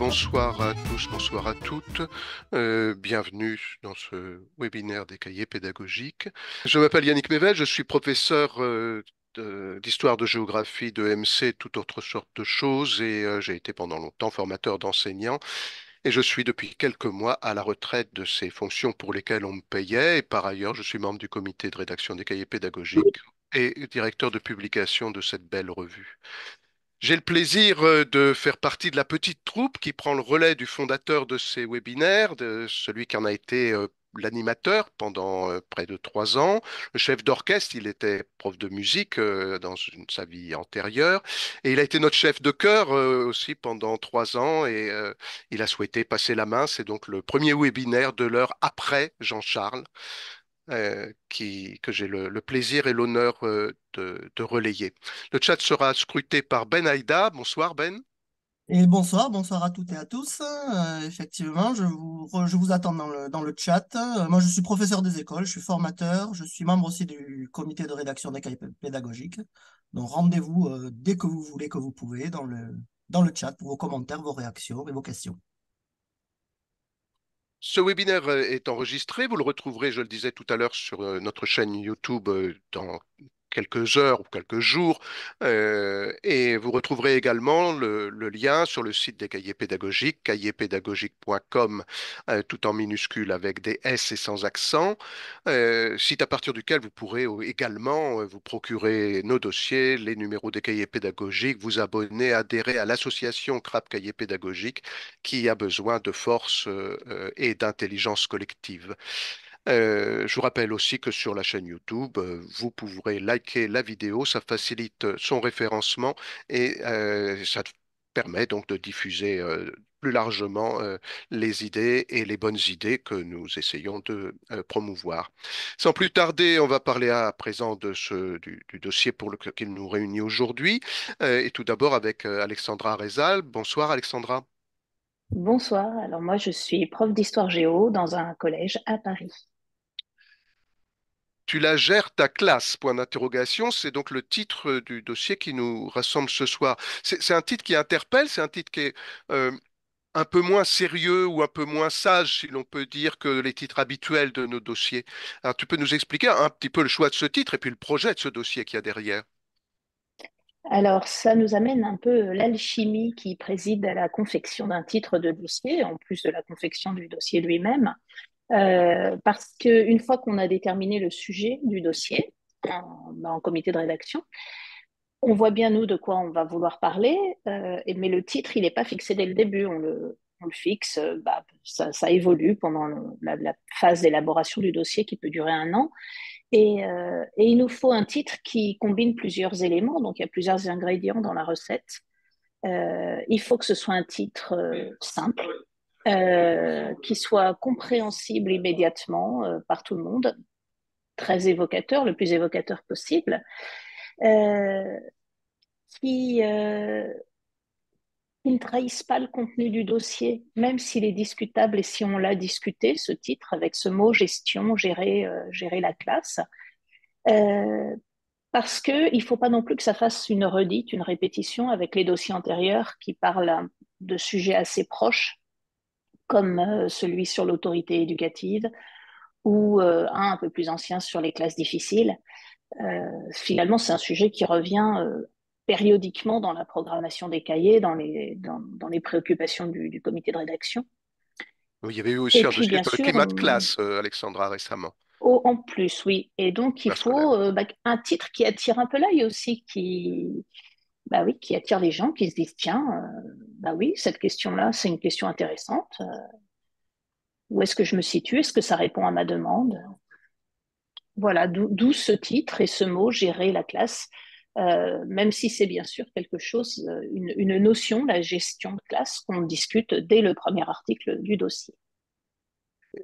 bonsoir à tous, bonsoir à toutes. Bienvenue dans ce webinaire des cahiers pédagogiques. Je m'appelle Yannick Mével, je suis professeur d'histoire de géographie, de MC, toute autre sorte de choses, et j'ai été pendant longtemps formateur d'enseignants. Et je suis depuis quelques mois à la retraite de ces fonctions pour lesquelles on me payait. Et par ailleurs, je suis membre du comité de rédaction des cahiers pédagogiques et directeur de publication de cette belle revue. J'ai le plaisir de faire partie de la petite troupe qui prend le relais du fondateur de ces webinaires, de celui qui en a été l'animateur pendant près de 3 ans. Le chef d'orchestre, il était prof de musique dans sa vie antérieure. Et il a été notre chef de chœur aussi pendant 3 ans. Et il a souhaité passer la main. C'est donc le premier webinaire de l'heure après Jean-Charles que j'ai le plaisir et l'honneur de relayer. Le chat sera scruté par Ben Aïda. Bonsoir Ben. Et bonsoir, bonsoir à toutes et à tous. Effectivement, je vous attends dans le chat. Moi, je suis professeur des écoles, je suis formateur, je suis membre aussi du comité de rédaction des cahiers pédagogiques. Donc, rendez-vous dès que vous voulez, que vous pouvez, dans le chat pour vos commentaires, vos réactions et vos questions. Ce webinaire est enregistré. Vous le retrouverez, je le disais tout à l'heure, sur notre chaîne YouTube dans quelques heures ou quelques jours. Et vous retrouverez également le lien sur le site des cahiers pédagogiques, cahierspédagogiques.com, tout en minuscule avec des S et sans accent. Site à partir duquel vous pourrez également vous procurer nos dossiers, les numéros des cahiers pédagogiques, vous abonner, adhérer à l'association CRAP Cahiers Pédagogiques qui a besoin de force et d'intelligence collective. Je vous rappelle aussi que sur la chaîne YouTube, vous pourrez liker la vidéo, ça facilite son référencement et ça permet donc de diffuser plus largement les idées et les bonnes idées que nous essayons de promouvoir. Sans plus tarder, on va parler à présent du dossier pour lequel il nous réunit aujourd'hui. Et tout d'abord avec Alexandra Rezal. Bonsoir Alexandra. Bonsoir, alors moi je suis prof d'histoire géo dans un collège à Paris. Tu la gères ta classe, point d'interrogation. C'est donc le titre du dossier qui nous rassemble ce soir. C'est un titre qui interpelle, c'est un titre qui est euh, un peu moins sérieux ou un peu moins sage, si l'on peut dire, que les titres habituels de nos dossiers. Alors, tu peux nous expliquer un petit peu le choix de ce titre et puis le projet de ce dossier qu'il y a derrière? Alors ça nous amène un peu l'alchimie qui préside à la confection d'un titre de dossier, en plus de la confection du dossier lui-même. Parce qu'une fois qu'on a déterminé le sujet du dossier en comité de rédaction, on voit bien nous de quoi on va vouloir parler, mais le titre, il n'est pas fixé dès le début. On le fixe, ça évolue pendant la phase d'élaboration du dossier qui peut durer un an. Et il nous faut un titre qui combine plusieurs éléments, donc il y a plusieurs ingrédients dans la recette. Il faut que ce soit un titre simple, qui soit compréhensible immédiatement par tout le monde, très évocateur, le plus évocateur possible, euh, qui, euh, qui ne trahisse pas le contenu du dossier, même s'il est discutable et si on l'a discuté, ce titre, avec ce mot gestion, gérer la classe. Euh, Parce qu'il ne faut pas non plus que ça fasse une redite, une répétition avec les dossiers antérieurs qui parlent de sujets assez proches, comme celui sur l'autorité éducative ou un peu plus ancien sur les classes difficiles. Finalement, c'est un sujet qui revient périodiquement dans la programmation des cahiers, dans les préoccupations du comité de rédaction. Oui, il y avait eu aussi Et un puis, dossier bien sur le sûr, climat de classe, Alexandra, récemment, en plus, oui. Et donc, il scolaire. faut un titre qui attire un peu l'œil aussi, bah oui, qui attire les gens, qui se disent, tiens, bah oui, cette question-là, c'est une question intéressante. Où est-ce que je me situe? Est-ce que ça répond à ma demande? Voilà, d'où ce titre et ce mot, gérer la classe, même si c'est bien sûr quelque chose, une notion, la gestion de classe, qu'on discute dès le premier article du dossier.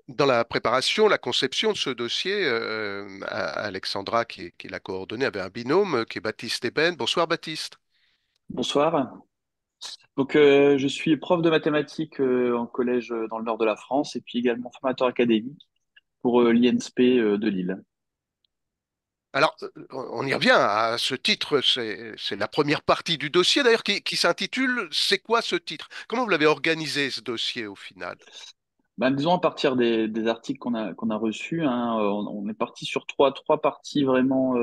Dans la préparation, la conception de ce dossier, Alexandra, qui l'a coordonné, avait un binôme qui est Baptiste Eben. Bonsoir Baptiste. Bonsoir. Je suis prof de mathématiques en collège dans le nord de la France et puis également formateur académique pour l'INSP de Lille. Alors, on y revient à ce titre, c'est la première partie du dossier d'ailleurs qui s'intitule C'est quoi ce titre? Comment vous l'avez organisé ce dossier au final? Ben, disons à partir des articles qu'on a reçus, hein, on est parti sur trois parties vraiment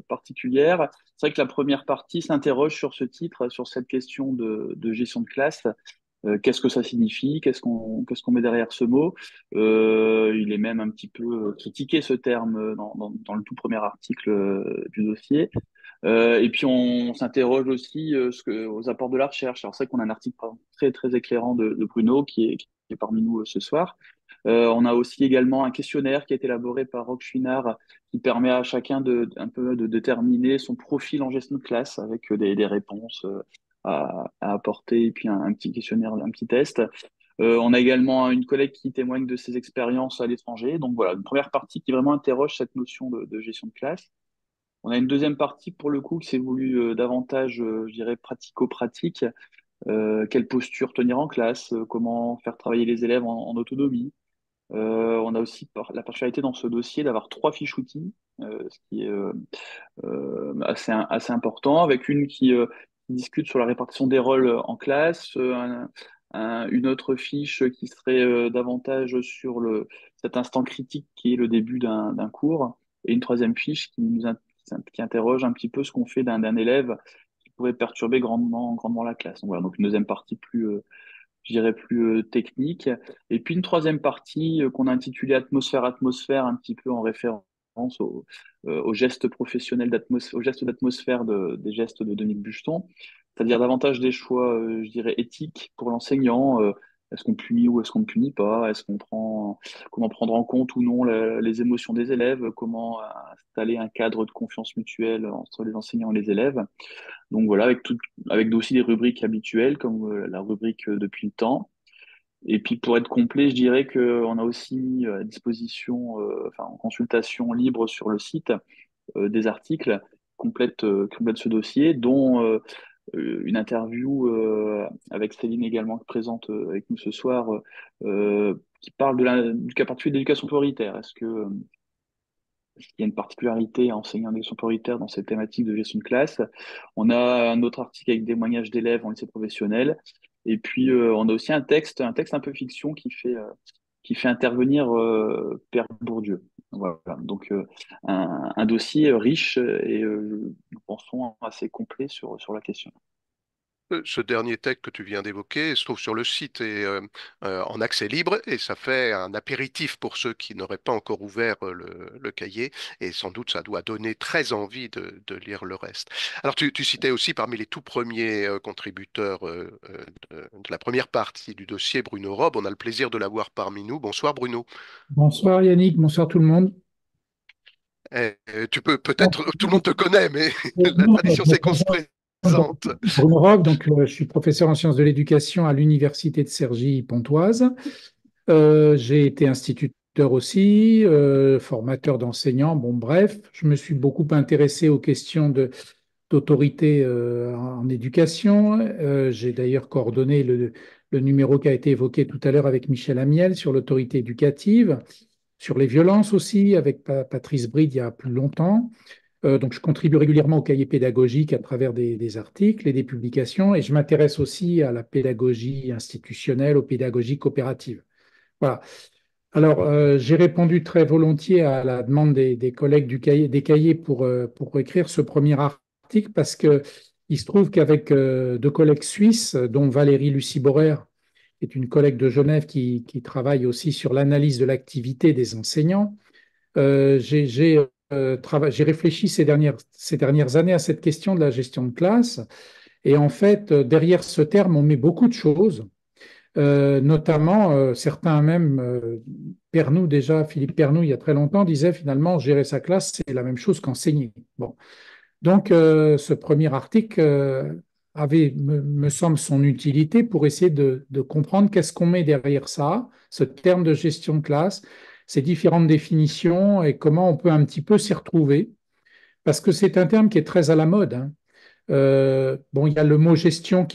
particulières. C'est vrai que la première partie s'interroge sur ce titre, sur cette question de gestion de classe. Qu'est-ce que ça signifie? Qu'est-ce qu'on met derrière ce mot? Il est même un petit peu critiqué ce terme dans le tout premier article du dossier. Et puis on s'interroge aussi aux apports de la recherche. Alors c'est vrai qu'on a un article par exemple, très très éclairant de Bruno qui est parmi nous ce soir. On a aussi également un questionnaire qui a été élaboré par Roch Chouinard qui permet à chacun un peu de déterminer son profil en gestion de classe avec des réponses à apporter et puis un petit questionnaire, un petit test. On a également une collègue qui témoigne de ses expériences à l'étranger. Donc voilà, une première partie qui vraiment interroge cette notion de gestion de classe. On a une deuxième partie pour le coup qui s'est voulu davantage, je dirais, pratico-pratique. Quelle posture tenir en classe, comment faire travailler les élèves en autonomie. On a aussi la particularité dans ce dossier d'avoir trois fiches outils, ce qui est assez important, avec une qui discute sur la répartition des rôles en classe, une autre fiche qui serait davantage sur cet instant critique qui est le début d'un cours, et une troisième fiche qui interroge un petit peu ce qu'on fait d'un élève qui pourrait perturber grandement la classe. Donc voilà, donc une deuxième partie plus, je dirais, plus technique. Et puis une troisième partie qu'on a intitulée Atmosphère, un petit peu en référence aux gestes professionnels d'atmosphère, aux gestes d'atmosphère des gestes de Denis Bucheton, c'est-à-dire davantage des choix, je dirais, éthiques pour l'enseignant. Est-ce qu'on punit ou est-ce qu'on ne punit pas? Comment prendre en compte ou non les émotions des élèves? Comment installer un cadre de confiance mutuelle entre les enseignants et les élèves? Donc voilà, avec aussi des rubriques habituelles comme la rubrique depuis le temps. Et puis pour être complet, je dirais qu'on a aussi mis à disposition, enfin en consultation libre sur le site, des articles qui complètent ce dossier, dont une interview avec Céline également présente avec nous ce soir, qui parle du cas particulier de l'éducation prioritaire. Est-ce qu'il y a une particularité à enseigner en éducation prioritaire dans cette thématique de gestion de classe? On a un autre article avec des témoignages d'élèves en lycée professionnel. Et puis, on a aussi un texte un peu fiction qui fait intervenir Pierre Bourdieu. Voilà. Donc, un dossier riche et nous pensons assez complet sur la question. Ce dernier texte que tu viens d'évoquer se trouve sur le site et en accès libre et ça fait un apéritif pour ceux qui n'auraient pas encore ouvert le cahier et sans doute ça doit donner très envie de lire le reste. Alors tu citais aussi parmi les tout premiers contributeurs de la première partie du dossier Bruno Robe. On a le plaisir de l'avoir parmi nous. Bonsoir Bruno. Bonsoir Yannick, bonsoir tout le monde. Tu peux Donc, peut-être, tout le monde te connaît, mais la non, tradition c'est qu'on se donc, présente. Bruno Roch, je suis professeur en sciences de l'éducation à l'Université de Cergy-Pontoise. J'ai été instituteur aussi, formateur d'enseignants. Bon, bref, je me suis beaucoup intéressé aux questions d'autorité en éducation. J'ai d'ailleurs coordonné le numéro qui a été évoqué tout à l'heure avec Michel Amiel sur l'autorité éducative, sur les violences aussi, avec Patrice Bride il y a plus longtemps. Donc, je contribue régulièrement au cahier pédagogique à travers des articles et des publications, et je m'intéresse aussi à la pédagogie institutionnelle, aux pédagogies coopératives. Voilà. Alors, j'ai répondu très volontiers à la demande des collègues des cahiers pour écrire ce premier article, parce que il se trouve qu'avec deux collègues suisses, dont Valérie Lucie-Borer, qui est une collègue de Genève qui travaille aussi sur l'analyse de l'activité des enseignants, j'ai réfléchi ces dernières années à cette question de la gestion de classe. Et en fait, derrière ce terme, on met beaucoup de choses, notamment certains même, Philippe Pernoud, il y a très longtemps, disait finalement, gérer sa classe, c'est la même chose qu'enseigner. Bon. Donc, ce premier article avait, me semble, son utilité pour essayer de comprendre qu'est-ce qu'on met derrière ça, ce terme de gestion de classe, ces différentes définitions et comment on peut un petit peu s'y retrouver. Parce que c'est un terme qui est très à la mode, hein. Bon, il y a le mot gestion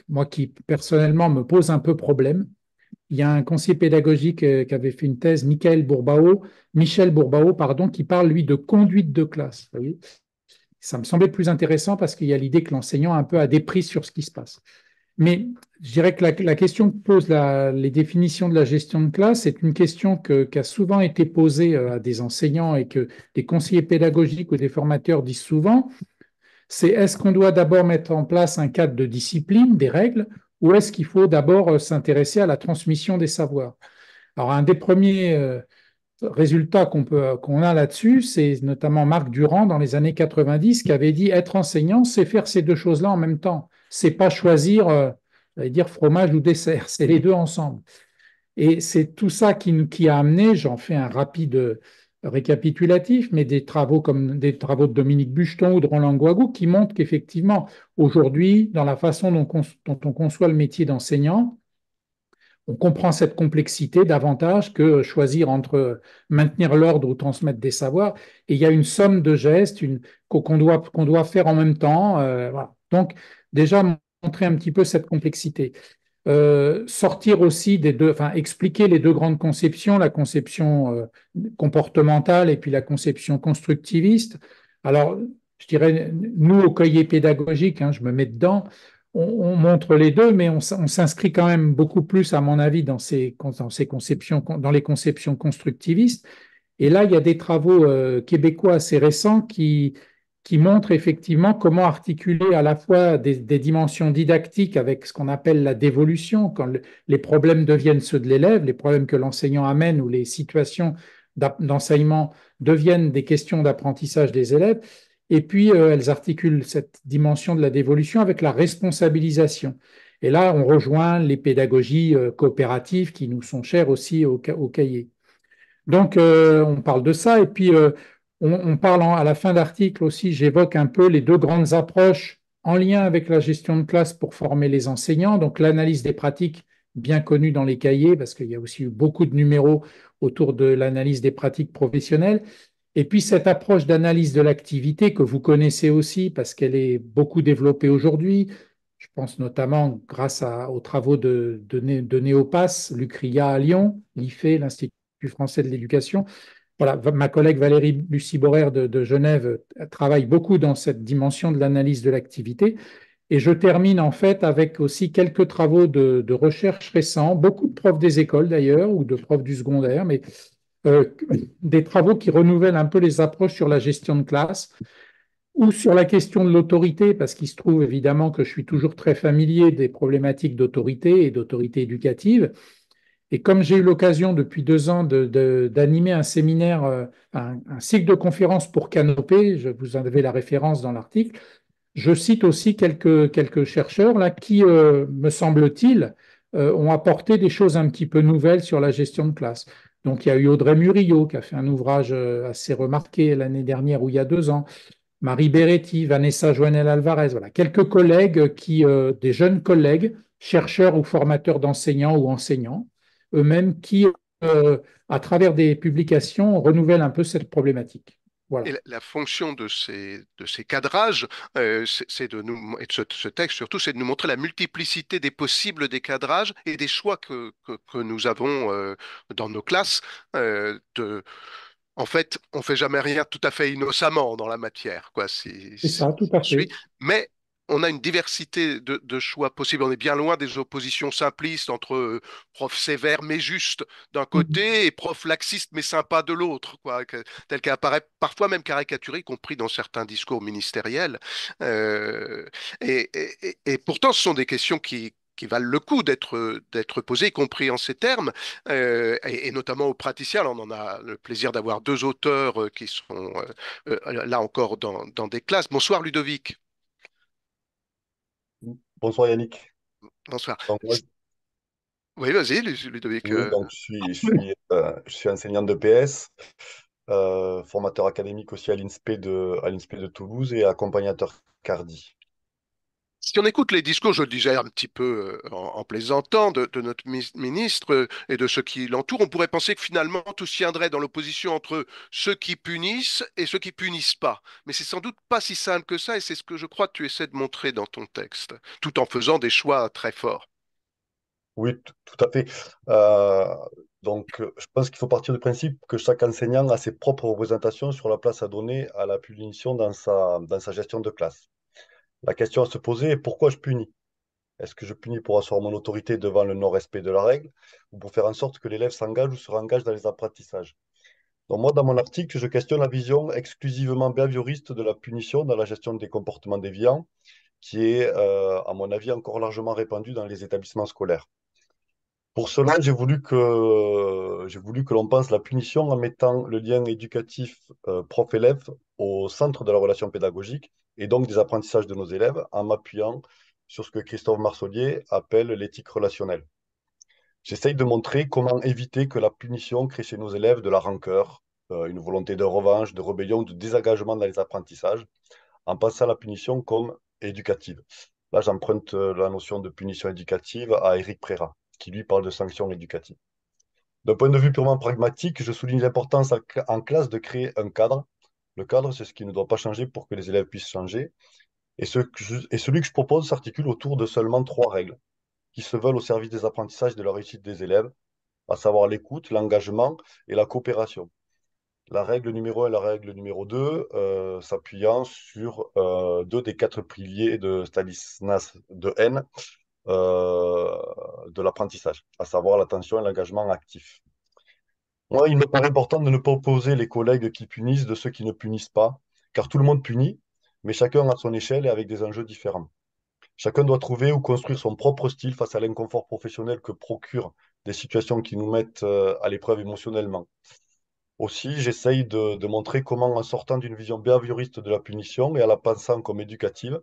moi, qui personnellement me pose un peu problème. il y a un conseiller pédagogique qui avait fait une thèse, Michel Bourbao, pardon, qui parle, lui, de conduite de classe. Vous voyez, ça me semblait plus intéressant parce qu'il y a l'idée que l'enseignant un peu a des prises sur ce qui se passe. Mais je dirais que la question que posent les définitions de la gestion de classe est une question qui a souvent été posée à des enseignants et que des conseillers pédagogiques ou des formateurs disent souvent, c'est est-ce qu'on doit d'abord mettre en place un cadre de discipline, des règles, ou est-ce qu'il faut d'abord s'intéresser à la transmission des savoirs? Alors, un des premiers résultats qu'on a là-dessus, c'est notamment Marc Durand dans les années 90 qui avait dit être enseignant, c'est faire ces deux choses-là en même temps. C'est pas choisir, j'allais dire fromage ou dessert, c'est les deux ensemble. Et c'est tout ça qui a amené, j'en fais un rapide récapitulatif, mais des travaux comme des travaux de Dominique Bucheton ou de Roland Guagou qui montrent qu'effectivement, aujourd'hui, dans la façon dont on conçoit le métier d'enseignant, on comprend cette complexité davantage que choisir entre maintenir l'ordre ou transmettre des savoirs. Et il y a une somme de gestes qu'on doit faire en même temps. Voilà. Donc, déjà, montrer un petit peu cette complexité. Sortir aussi des deux, enfin, expliquer les deux grandes conceptions, la conception comportementale et puis la conception constructiviste. Alors, je dirais, nous, au cahier pédagogique, hein, je me mets dedans, on montre les deux, mais on s'inscrit quand même beaucoup plus, à mon avis, dans ces conceptions, dans les conceptions constructivistes. Et là, il y a des travaux québécois assez récents qui montrent effectivement comment articuler à la fois des dimensions didactiques avec ce qu'on appelle la dévolution, quand les problèmes deviennent ceux de l'élève, les problèmes que l'enseignant amène ou les situations d'enseignement deviennent des questions d'apprentissage des élèves. Et puis, elles articulent cette dimension de la dévolution avec la responsabilisation. Et là, on rejoint les pédagogies coopératives qui nous sont chères aussi au cahier. Donc, on parle de ça. Et puis, on parle à la fin d'article aussi, j'évoque un peu les deux grandes approches en lien avec la gestion de classe pour former les enseignants. Donc, l'analyse des pratiques, bien connue dans les cahiers, parce qu'il y a aussi eu beaucoup de numéros autour de l'analyse des pratiques professionnelles. Et puis, cette approche d'analyse de l'activité que vous connaissez aussi, parce qu'elle est beaucoup développée aujourd'hui. Je pense notamment grâce aux travaux de Néopass, l'UCRIA à Lyon, l'IFE, l'Institut français de l'éducation. Voilà, ma collègue Valérie Lucie-Borer de Genève travaille beaucoup dans cette dimension de l'analyse de l'activité. Et je termine en fait avec aussi quelques travaux de recherche récents, beaucoup de profs des écoles d'ailleurs, ou de profs du secondaire, mais euh, des travaux qui renouvellent un peu les approches sur la gestion de classe ou sur la question de l'autorité, parce qu'il se trouve évidemment que je suis toujours très familier des problématiques d'autorité et d'autorité éducative. Et comme j'ai eu l'occasion depuis 2 ans d'animer un séminaire, un cycle de conférences pour Canopé, vous en avez la référence dans l'article, je cite aussi quelques chercheurs là qui, me semble-t-il, ont apporté des choses un petit peu nouvelles sur la gestion de classe. Donc il y a eu Audrey Murillo qui a fait un ouvrage assez remarqué l'année dernière ou il y a 2 ans. Marie Beretti, Vanessa Joanel Alvarez, voilà, quelques collègues des jeunes collègues, chercheurs ou formateurs d'enseignants ou enseignants, eux-mêmes qui, à travers des publications, renouvellent un peu cette problématique. Et Voilà, la fonction de ces cadrages, c'est et de ce texte surtout, c'est de nous montrer la multiplicité des possibles des cadrages et des choix que nous avons dans nos classes. En fait, on fait jamais rien tout à fait innocemment dans la matière, quoi, c'est ça, tout à suit. fait. Mais on a une diversité de choix possibles. On est bien loin des oppositions simplistes entre prof sévère mais juste d'un Mhm. côté et prof laxiste mais sympa de l'autre, quoi, tel qu'apparaît parfois même caricaturé, y compris dans certains discours ministériels. Euh, et pourtant, ce sont des questions qui valent le coup d'être posées, y compris en ces termes, et notamment aux praticiens. Là, on en a le plaisir d'avoir deux auteurs qui sont là encore dans des classes. Bonsoir Ludovic. Bonsoir Yannick. Bonsoir. Donc, moi, Oui, vas-y, Ludovic. oui, donc je suis enseignant de PS, formateur académique aussi à l'INSPE de Toulouse et accompagnateur Cardi. Si on écoute les discours, je le disais un petit peu en plaisantant, de notre ministre et de ceux qui l'entourent, on pourrait penser que finalement tout se tiendrait dans l'opposition entre ceux qui punissent et ceux qui punissent pas. Mais c'est sans doute pas si simple que ça, et c'est ce que je crois que tu essaies de montrer dans ton texte, tout en faisant des choix très forts. Oui, tout à fait. Je pense qu'il faut partir du principe que chaque enseignant a ses propres représentations sur la place à donner à la punition dans sa gestion de classe. La question à se poser est pourquoi je punis? Est-ce que je punis pour asseoir mon autorité devant le non-respect de la règle ou pour faire en sorte que l'élève s'engage ou se réengage dans les apprentissages? Donc moi, dans mon article, je questionne la vision exclusivement behavioriste de la punition dans la gestion des comportements déviants, qui est, à mon avis, encore largement répandue dans les établissements scolaires. Pour cela, j'ai voulu que l'on pense la punition en mettant le lien éducatif prof-élève au centre de la relation pédagogique et donc des apprentissages de nos élèves en m'appuyant sur ce que Christophe Marsollier appelle l'éthique relationnelle. J'essaye de montrer comment éviter que la punition crée chez nos élèves de la rancœur, une volonté de revanche, de rébellion, de désengagement dans les apprentissages, en pensant la punition comme éducative. Là, j'emprunte la notion de punition éducative à Éric Préra, qui lui parle de sanctions éducatives. D'un point de vue purement pragmatique, je souligne l'importance en classe de créer un cadre. Le cadre, c'est ce qui ne doit pas changer pour que les élèves puissent changer. Et celui que je propose s'articule autour de seulement trois règles qui se veulent au service des apprentissages et de la réussite des élèves, à savoir l'écoute, l'engagement et la coopération. La règle numéro 1 et la règle numéro 2, s'appuyant sur deux des quatre piliers de Stanislas de N euh, de l'apprentissage, à savoir l'attention et l'engagement actif. Moi, il me paraît important de ne pas opposer les collègues qui punissent de ceux qui ne punissent pas, car tout le monde punit, mais chacun à son échelle et avec des enjeux différents. Chacun doit trouver ou construire son propre style face à l'inconfort professionnel que procurent des situations qui nous mettent à l'épreuve émotionnellement. Aussi, j'essaye de montrer comment, en sortant d'une vision behavioriste de la punition et en la pensant comme éducative,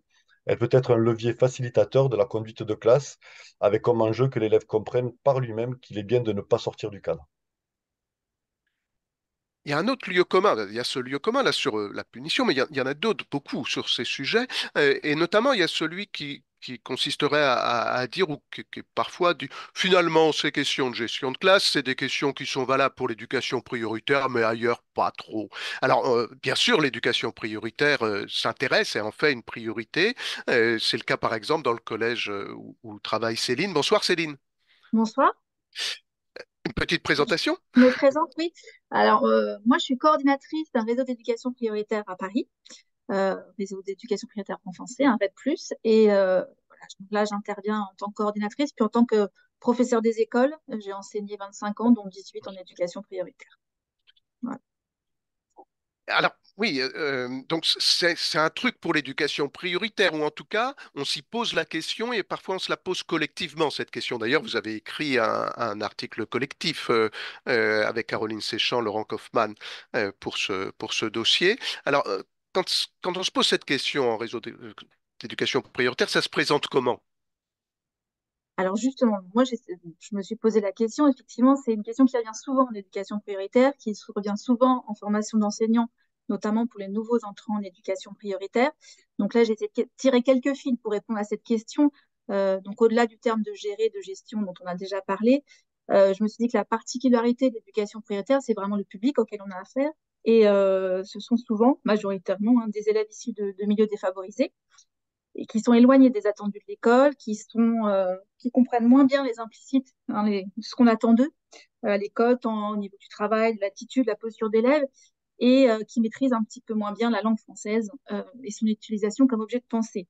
elle peut être un levier facilitateur de la conduite de classe, avec comme enjeu que l'élève comprenne par lui-même qu'il est bien de ne pas sortir du cadre. Il y a un autre lieu commun, il y a ce lieu commun là sur la punition, mais il y en a d'autres, beaucoup sur ces sujets, et notamment il y a celui qui consisterait à dire, ou qui est parfois dit, finalement ces questions de gestion de classe, c'est des questions qui sont valables pour l'éducation prioritaire, mais ailleurs pas trop. Alors bien sûr, l'éducation prioritaire s'intéresse et en fait une priorité. C'est le cas par exemple dans le collège où travaille Céline. Bonsoir Céline. Bonsoir, Une petite je présentation? me présente, oui. Alors, moi, je suis coordinatrice d'un réseau d'éducation prioritaire à Paris, réseau d'éducation prioritaire renforcé, un RED+. Et voilà, là, j'interviens en tant que coordinatrice, puis en tant que professeur des écoles. J'ai enseigné 25 ans, dont 18 en éducation prioritaire. Voilà. Alors, oui, donc c'est un truc pour l'éducation prioritaire, ou en tout cas, on s'y pose la question et parfois on se la pose collectivement, cette question. D'ailleurs, vous avez écrit un article collectif avec Caroline Séchant, Laurent Kaufmann pour ce dossier. Alors, quand on se pose cette question en réseau d'éducation prioritaire, ça se présente comment? Alors justement, moi, je me suis posé la question. Effectivement, c'est une question qui revient souvent en éducation prioritaire, qui revient souvent en formation d'enseignants, notamment pour les nouveaux entrants en éducation prioritaire. Donc là, j'ai essayé de tirer quelques fils pour répondre à cette question. Donc au-delà du terme de gérer, de gestion dont on a déjà parlé, je me suis dit que la particularité de l'éducation prioritaire, c'est vraiment le public auquel on a affaire. Et ce sont souvent, majoritairement, hein, des élèves issus de milieux défavorisés et qui sont éloignés des attendus de l'école, qui comprennent moins bien les implicites, hein, ce qu'on attend d'eux à l'école, tant au niveau du travail, de l'attitude, de la posture d'élève, et qui maîtrisent un petit peu moins bien la langue française et son utilisation comme objet de pensée.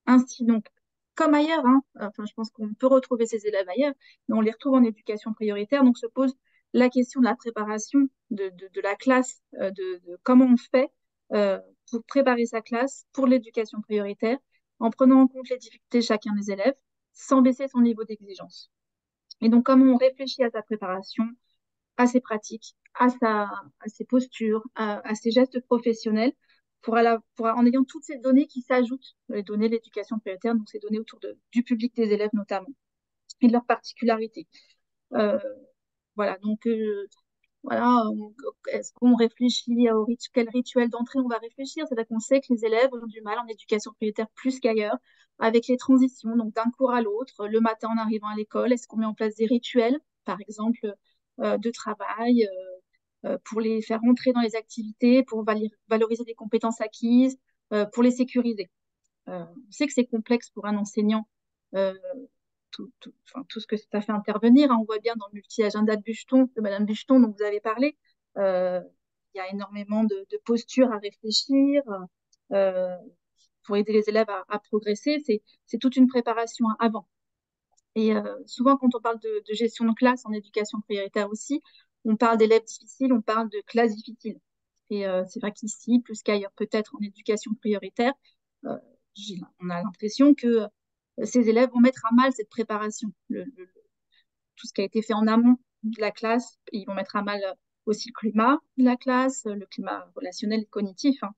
Ainsi donc, comme ailleurs, hein, enfin, je pense qu'on peut retrouver ces élèves ailleurs, mais on les retrouve en éducation prioritaire, donc se pose la question de la préparation de la classe, de comment on fait euh, pour préparer sa classe pour l'éducation prioritaire, en prenant en compte les difficultés de chacun des élèves, sans baisser son niveau d'exigence. Et donc, comment on réfléchit à sa préparation, à ses pratiques, à ses postures, à ses gestes professionnels, en ayant toutes ces données qui s'ajoutent, les données de l'éducation prioritaire, donc ces données autour du public des élèves notamment, et de leurs particularités. Euh, voilà, donc voilà, est-ce qu'on réfléchit quel rituel d'entrée on va réfléchir? C'est-à-dire qu'on sait que les élèves ont du mal en éducation prioritaire plus qu'ailleurs, avec les transitions, donc d'un cours à l'autre, le matin en arrivant à l'école, est-ce qu'on met en place des rituels, par exemple, de travail, pour les faire rentrer dans les activités, pour valoriser des compétences acquises, pour les sécuriser. On sait que c'est complexe pour un enseignant, euh, enfin, tout ce que ça fait intervenir, hein. On voit bien dans le multi-agenda de Madame Bucheton dont vous avez parlé, euh, il y a énormément de postures à réfléchir euh, pour aider les élèves à progresser. C'est toute une préparation avant. Et souvent, quand on parle de gestion de classe en éducation prioritaire aussi, on parle d'élèves difficiles, on parle de classes difficiles. Et c'est vrai qu'ici, plus qu'ailleurs peut-être en éducation prioritaire, euh, on a l'impression que ces élèves vont mettre à mal cette préparation, tout ce qui a été fait en amont de la classe. Ils vont mettre à mal aussi le climat de la classe, le climat relationnel et cognitif, hein.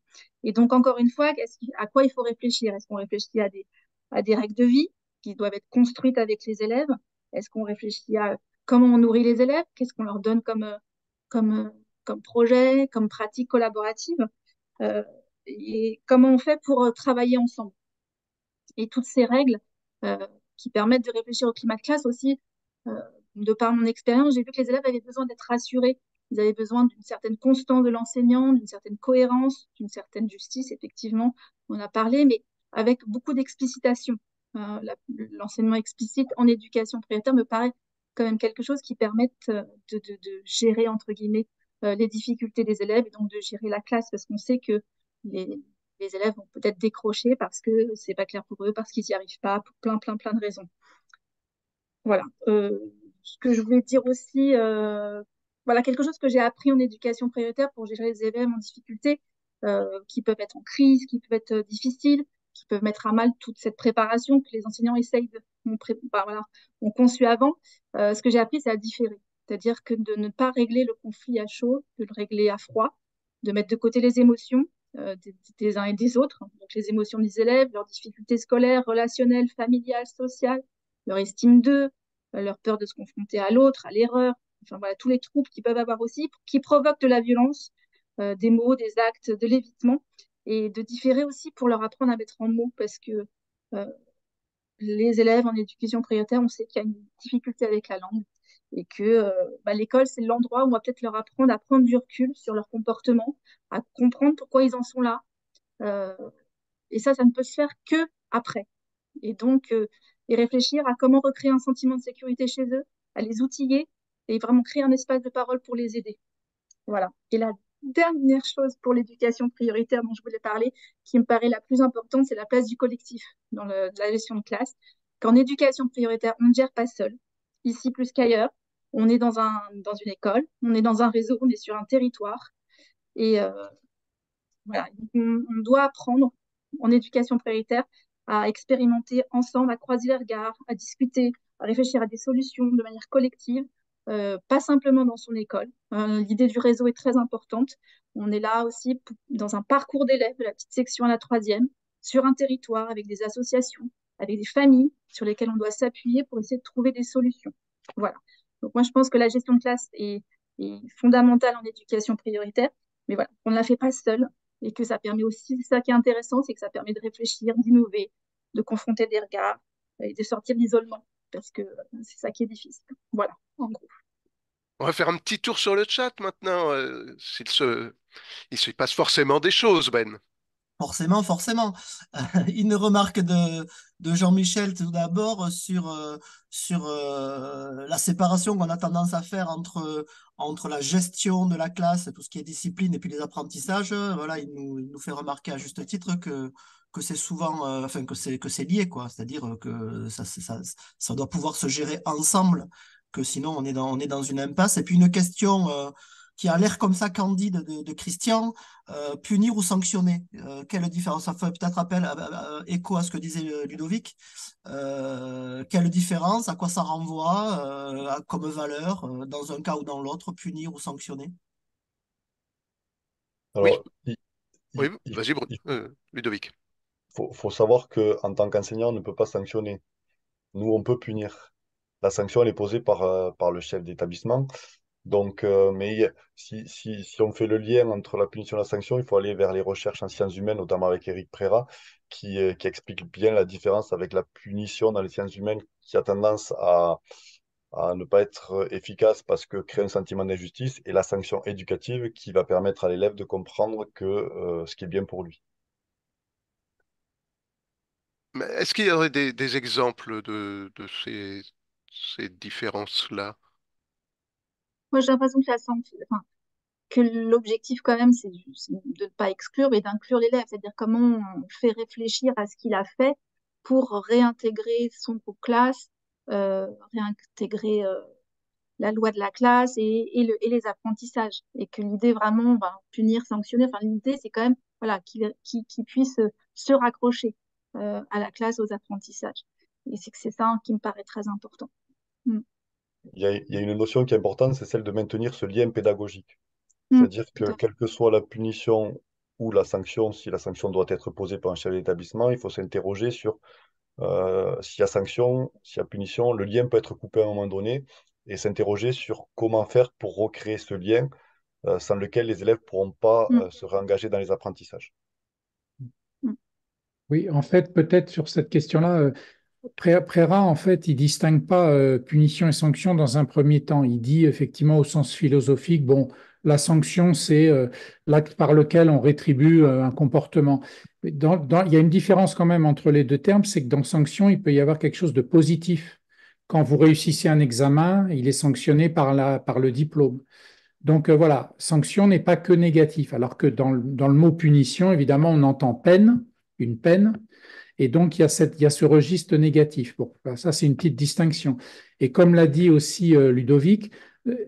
Et donc, encore une fois, à quoi il faut réfléchir? Est-ce qu'on réfléchit à des règles de vie qui doivent être construites avec les élèves? Est-ce qu'on réfléchit à comment on nourrit les élèves? Qu'est-ce qu'on leur donne comme, euh, comme projet, comme pratique collaborative? Euh, et comment on fait pour travailler ensemble? Et toutes ces règles euh, qui permettent de réfléchir au climat de classe aussi, euh, de par mon expérience, j'ai vu que les élèves avaient besoin d'être rassurés. Ils avaient besoin d'une certaine constance de l'enseignant, d'une certaine cohérence, d'une certaine justice, effectivement, on en a parlé, mais avec beaucoup d'explicitation. L'enseignement explicite en éducation prioritaire me paraît quand même quelque chose qui permette de gérer, entre guillemets, les difficultés des élèves et donc de gérer la classe, parce qu'on sait que les, les élèves vont peut-être décrocher parce que c'est pas clair pour eux, parce qu'ils n'y arrivent pas, pour plein de raisons. Voilà. Ce que je voulais dire aussi, voilà, quelque chose que j'ai appris en éducation prioritaire pour gérer les élèves en difficulté, qui peuvent être en crise, qui peuvent être difficiles, qui peuvent mettre à mal toute cette préparation que les enseignants essayent bah, voilà, ont conçu avant. Ce que j'ai appris, c'est à différer. C'est-à-dire que de ne pas régler le conflit à chaud, de le régler à froid, de mettre de côté les émotions des uns et des autres. Donc les émotions des élèves, leurs difficultés scolaires, relationnelles, familiales, sociales, leur estime d'eux, leur peur de se confronter à l'autre, à l'erreur, enfin voilà, tous les troubles qu'ils peuvent avoir aussi, qui provoquent de la violence, des mots, des actes, de l'évitement, et de différer aussi pour leur apprendre à mettre en mots, parce que euh, les élèves en éducation prioritaire, on sait qu'il y a une difficulté avec la langue, et que bah, l'école, c'est l'endroit où on va peut-être leur apprendre à prendre du recul sur leur comportement, à comprendre pourquoi ils en sont là. Euh, et ça ne peut se faire que après. Et donc, et réfléchir à comment recréer un sentiment de sécurité chez eux, à les outiller et vraiment créer un espace de parole pour les aider. Voilà. Et la dernière chose pour l'éducation prioritaire dont je voulais parler, qui me paraît la plus importante, c'est la place du collectif dans la gestion de classe. Qu'en éducation prioritaire, on ne gère pas seul, ici plus qu'ailleurs. On est dans une école, on est dans un réseau, on est sur un territoire. Et voilà, on doit apprendre en éducation prioritaire à expérimenter ensemble, à croiser les regards, à discuter, à réfléchir à des solutions de manière collective, pas simplement dans son école. L'idée du réseau est très importante. On est là aussi dans un parcours d'élèves de la petite section à la troisième, sur un territoire avec des associations, avec des familles sur lesquelles on doit s'appuyer pour essayer de trouver des solutions. Voilà. Donc moi, je pense que la gestion de classe est fondamentale en éducation prioritaire, mais voilà, on ne la fait pas seule et que ça permet aussi, c'est ça qui est intéressant, c'est que ça permet de réfléchir, d'innover, de confronter des regards et de sortir de l'isolement, parce que c'est ça qui est difficile. Voilà, en gros. On va faire un petit tour sur le chat maintenant. Il se passe forcément des choses, Ben. Forcément, forcément. Une remarque de Jean-Michel tout d'abord sur la séparation qu'on a tendance à faire entre la gestion de la classe, tout ce qui est discipline, et puis les apprentissages. Voilà, il nous fait remarquer à juste titre que c'est souvent, enfin, que c'est lié, quoi. C'est-à-dire que ça doit pouvoir se gérer ensemble, que sinon on est dans une impasse. Et puis une question qui a l'air comme ça candide de Christian. Punir ou sanctionner, quelle différence? Ça fait peut-être écho à ce que disait Ludovic. Quelle différence? À quoi ça renvoie comme valeur dans un cas ou dans l'autre, punir ou sanctionner? Oui, Alors, oui, il vas-y, il Ludovic. faut savoir qu'en tant qu'enseignant, on ne peut pas sanctionner. Nous, on peut punir. La sanction, elle est posée par le chef d'établissement. Donc, mais si on fait le lien entre la punition et la sanction, il faut aller vers les recherches en sciences humaines, notamment avec Éric Préra, qui explique bien la différence avec la punition dans les sciences humaines, qui a tendance à ne pas être efficace parce que crée un sentiment d'injustice, et la sanction éducative qui va permettre à l'élève de comprendre ce qui est bien pour lui. Mais est-ce qu'il y aurait des exemples de ces différences-là? Moi, j'ai l'impression que enfin, que l'objectif quand même, c'est de ne pas exclure, mais d'inclure l'élève. C'est-à-dire comment on fait réfléchir à ce qu'il a fait pour réintégrer son groupe classe, réintégrer la loi de la classe et les apprentissages. Et que l'idée vraiment, ben, punir, sanctionner, enfin l'idée c'est quand même voilà, qu'il puisse se raccrocher à la classe, aux apprentissages. Et c'est que c'est ça qui me paraît très important. Mm. Il y a une notion qui est importante, c'est celle de maintenir ce lien pédagogique. Mm. C'est-à-dire Tout que à fait. quelle que soit la punition ou la sanction, si la sanction doit être posée par un chef d'établissement, il faut s'interroger sur s'il y a sanction, s'il y a punition, le lien peut être coupé à un moment donné et s'interroger sur comment faire pour recréer ce lien sans lequel les élèves ne pourront pas Mm. se réengager dans les apprentissages. Mm. Oui, en fait, peut-être sur cette question-là, Préra, en fait, il distingue pas punition et sanction dans un premier temps. Il dit effectivement au sens philosophique, bon, la sanction, c'est l'acte par lequel on rétribue un comportement. Mais il y a une différence quand même entre les deux termes, c'est que dans sanction, il peut y avoir quelque chose de positif. Quand vous réussissez un examen, il est sanctionné par le diplôme. Donc voilà, sanction n'est pas que négatif, alors que dans le mot punition, évidemment, on entend peine, une peine. Et donc, il y a ce registre négatif. Bon, ben, ça, c'est une petite distinction. Et comme l'a dit aussi Ludovic,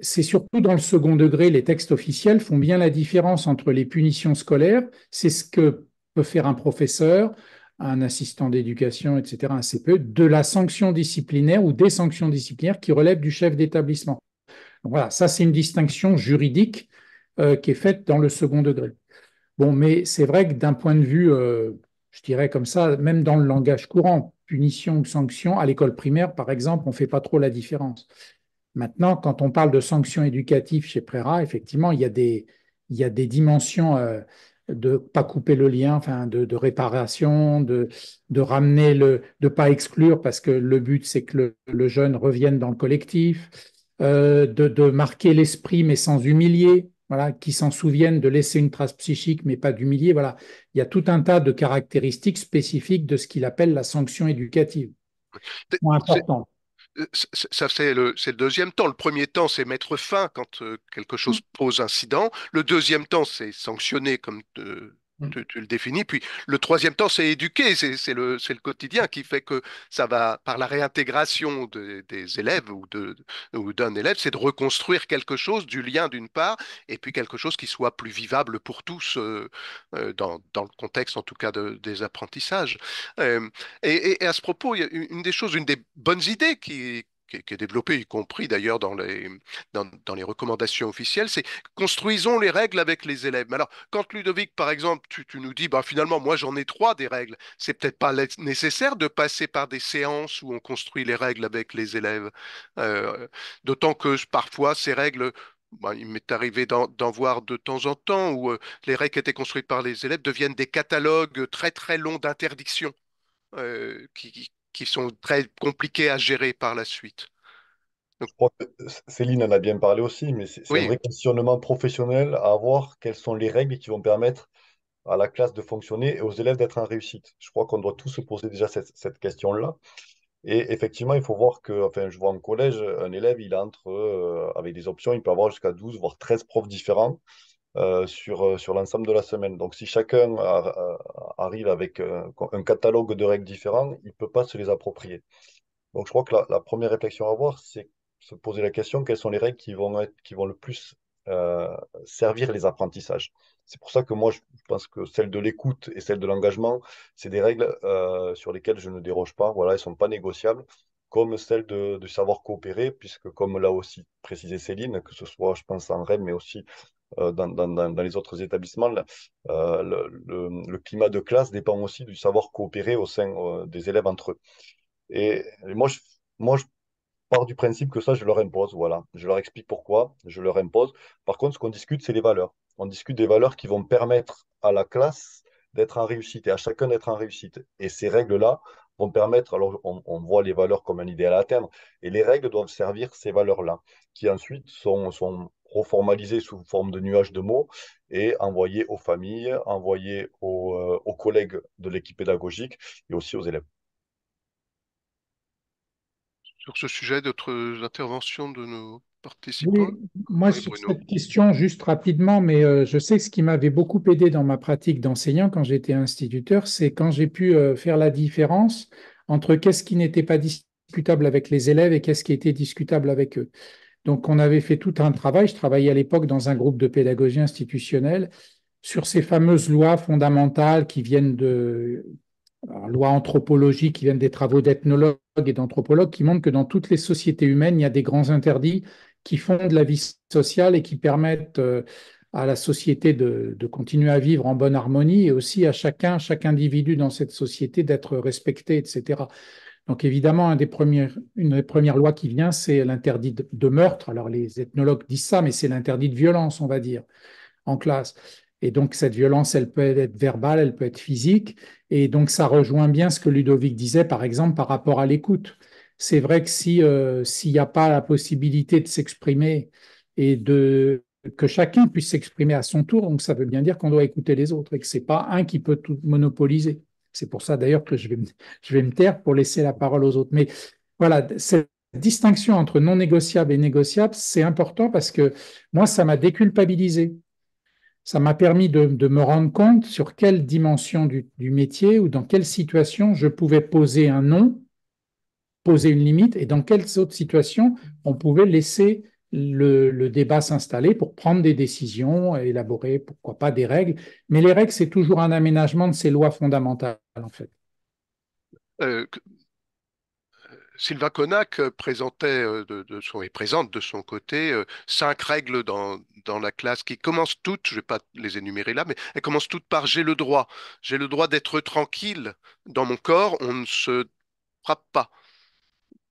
c'est surtout dans le second degré, les textes officiels font bien la différence entre les punitions scolaires, c'est ce que peut faire un professeur, un assistant d'éducation, etc., un CPE, de la sanction disciplinaire ou des sanctions disciplinaires qui relèvent du chef d'établissement. Donc voilà, ça, c'est une distinction juridique qui est faite dans le second degré. Bon, mais c'est vrai que d'un point de vue, je dirais comme ça, même dans le langage courant, punition ou sanction, à l'école primaire, par exemple, on ne fait pas trop la différence. Maintenant, quand on parle de sanctions éducatives chez Préra, effectivement, il y a des dimensions de pas couper le lien, enfin, de réparation, de ramener de pas exclure, parce que le but, c'est que le jeune revienne dans le collectif, de marquer l'esprit, mais sans humilier. Voilà, qui s'en souviennent de laisser une trace psychique, mais pas d'humilier. Voilà, il y a tout un tas de caractéristiques spécifiques de ce qu'il appelle la sanction éducative. Point C'est- important. Ça, c'est le deuxième temps. Le premier temps, c'est mettre fin quand quelque chose Mm. pose incident. Le deuxième temps, c'est sanctionner comme tu le définis. Puis le troisième temps, c'est éduquer. C'est le quotidien qui fait que ça va, par la réintégration des élèves ou d'un élève, c'est de reconstruire quelque chose, du lien d'une part, et puis quelque chose qui soit plus vivable pour tous dans le contexte, en tout cas, des apprentissages. Euh, et à ce propos, il y a une des choses, une des bonnes idées qui est développée, y compris d'ailleurs dans les recommandations officielles, c'est construisons les règles avec les élèves. Mais alors, quand Ludovic, par exemple, tu nous dis, bah, finalement, moi j'en ai trois des règles, c'est peut-être pas nécessaire de passer par des séances où on construit les règles avec les élèves. Euh, D'autant que parfois, ces règles, bah, il m'est arrivé d'en voir de temps en temps où les règles qui étaient construites par les élèves deviennent des catalogues très très longs d'interdictions qui sont très compliqués à gérer par la suite. Donc, Je crois que Céline en a bien parlé aussi, mais c'est un oui, vrai questionnement professionnel à avoir quelles sont les règles qui vont permettre à la classe de fonctionner et aux élèves d'être en réussite. Je crois qu'on doit tous se poser déjà cette question-là. Et effectivement, il faut voir que, enfin, je vois en collège, un élève, il a avec des options, il peut avoir jusqu'à 12 voire 13 profs différents sur l'ensemble de la semaine. Donc, si chacun arrive avec un catalogue de règles différents, il ne peut pas se les approprier. Donc, je crois que la première réflexion à avoir, c'est se poser la question, quelles sont les règles qui vont le plus euh, servir les apprentissages. C'est pour ça que moi, je pense que celle de l'écoute et celle de l'engagement, c'est des règles sur lesquelles je ne déroge pas. Voilà, elles ne sont pas négociables, comme celle de savoir coopérer, puisque comme l'a aussi précisé Céline, que ce soit, je pense, en REM, mais aussi dans les autres établissements, là, le climat de classe dépend aussi du savoir coopérer au sein des élèves entre eux. Et moi, je pars du principe que ça, je leur impose. Voilà. Je leur explique pourquoi, je leur impose. Par contre, ce qu'on discute, c'est les valeurs. On discute des valeurs qui vont permettre à la classe d'être en réussite et à chacun d'être en réussite. Et ces règles-là vont permettre, alors on voit les valeurs comme un idéal à atteindre, et les règles doivent servir ces valeurs-là, qui ensuite sont reformalisées sous forme de nuages de mots et envoyées aux familles, envoyées aux collègues de l'équipe pédagogique et aussi aux élèves. Sur ce sujet, d'autres interventions de nos Oui, participants? moi Oui, sur Bruno. cette question, juste rapidement, mais je sais que ce qui m'avait beaucoup aidé dans ma pratique d'enseignant quand j'étais instituteur, c'est quand j'ai pu faire la différence entre qu'est-ce qui n'était pas discutable avec les élèves et qu'est-ce qui était discutable avec eux. Donc, on avait fait tout un travail. Je travaillais à l'époque dans un groupe de pédagogie institutionnelle sur ces fameuses lois fondamentales qui viennent de alors, lois anthropologiques, qui viennent des travaux d'ethnologues et d'anthropologues, qui montrent que dans toutes les sociétés humaines, il y a des grands interdits qui fondent la vie sociale et qui permettent à la société de continuer à vivre en bonne harmonie et aussi à chacun, chaque individu dans cette société d'être respecté, etc. Donc évidemment, une des premières lois qui vient, c'est l'interdit de meurtre. Alors les ethnologues disent ça, mais c'est l'interdit de violence, on va dire, en classe. Et donc cette violence, elle peut être verbale, elle peut être physique. Et donc ça rejoint bien ce que Ludovic disait, par exemple, par rapport à l'écoute. C'est vrai que si, s'il n'y a pas la possibilité de s'exprimer et que chacun puisse s'exprimer à son tour, donc ça veut bien dire qu'on doit écouter les autres et que c'est pas un qui peut tout monopoliser. C'est pour ça d'ailleurs que je vais me taire pour laisser la parole aux autres. Mais voilà, cette distinction entre non négociable et négociable, c'est important parce que moi, ça m'a déculpabilisé. Ça m'a permis de me rendre compte sur quelle dimension du métier ou dans quelle situation je pouvais poser un non, poser une limite, et dans quelles autres situations on pouvait laisser le débat s'installer pour prendre des décisions, élaborer, pourquoi pas, des règles. Mais les règles, c'est toujours un aménagement de ces lois fondamentales, en fait. Euh, Sylvain Connac présentait et présente de son côté 5 règles dans la classe qui commencent toutes, je ne vais pas les énumérer là, mais elles commencent toutes par j'ai le droit. J'ai le droit d'être tranquille dans mon corps, on ne se frappe pas.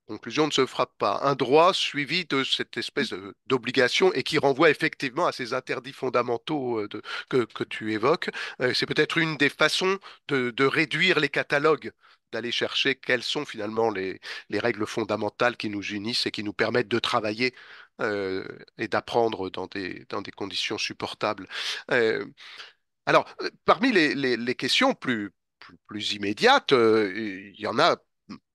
Conclusion, on ne se frappe pas. Un droit suivi de cette espèce d'obligation et qui renvoie effectivement à ces interdits fondamentaux que tu évoques. C'est peut-être une des façons de réduire les catalogues, d'aller chercher quelles sont finalement les règles fondamentales qui nous unissent et qui nous permettent de travailler et d'apprendre dans des conditions supportables. Euh, Parmi les questions plus immédiates, il y en a,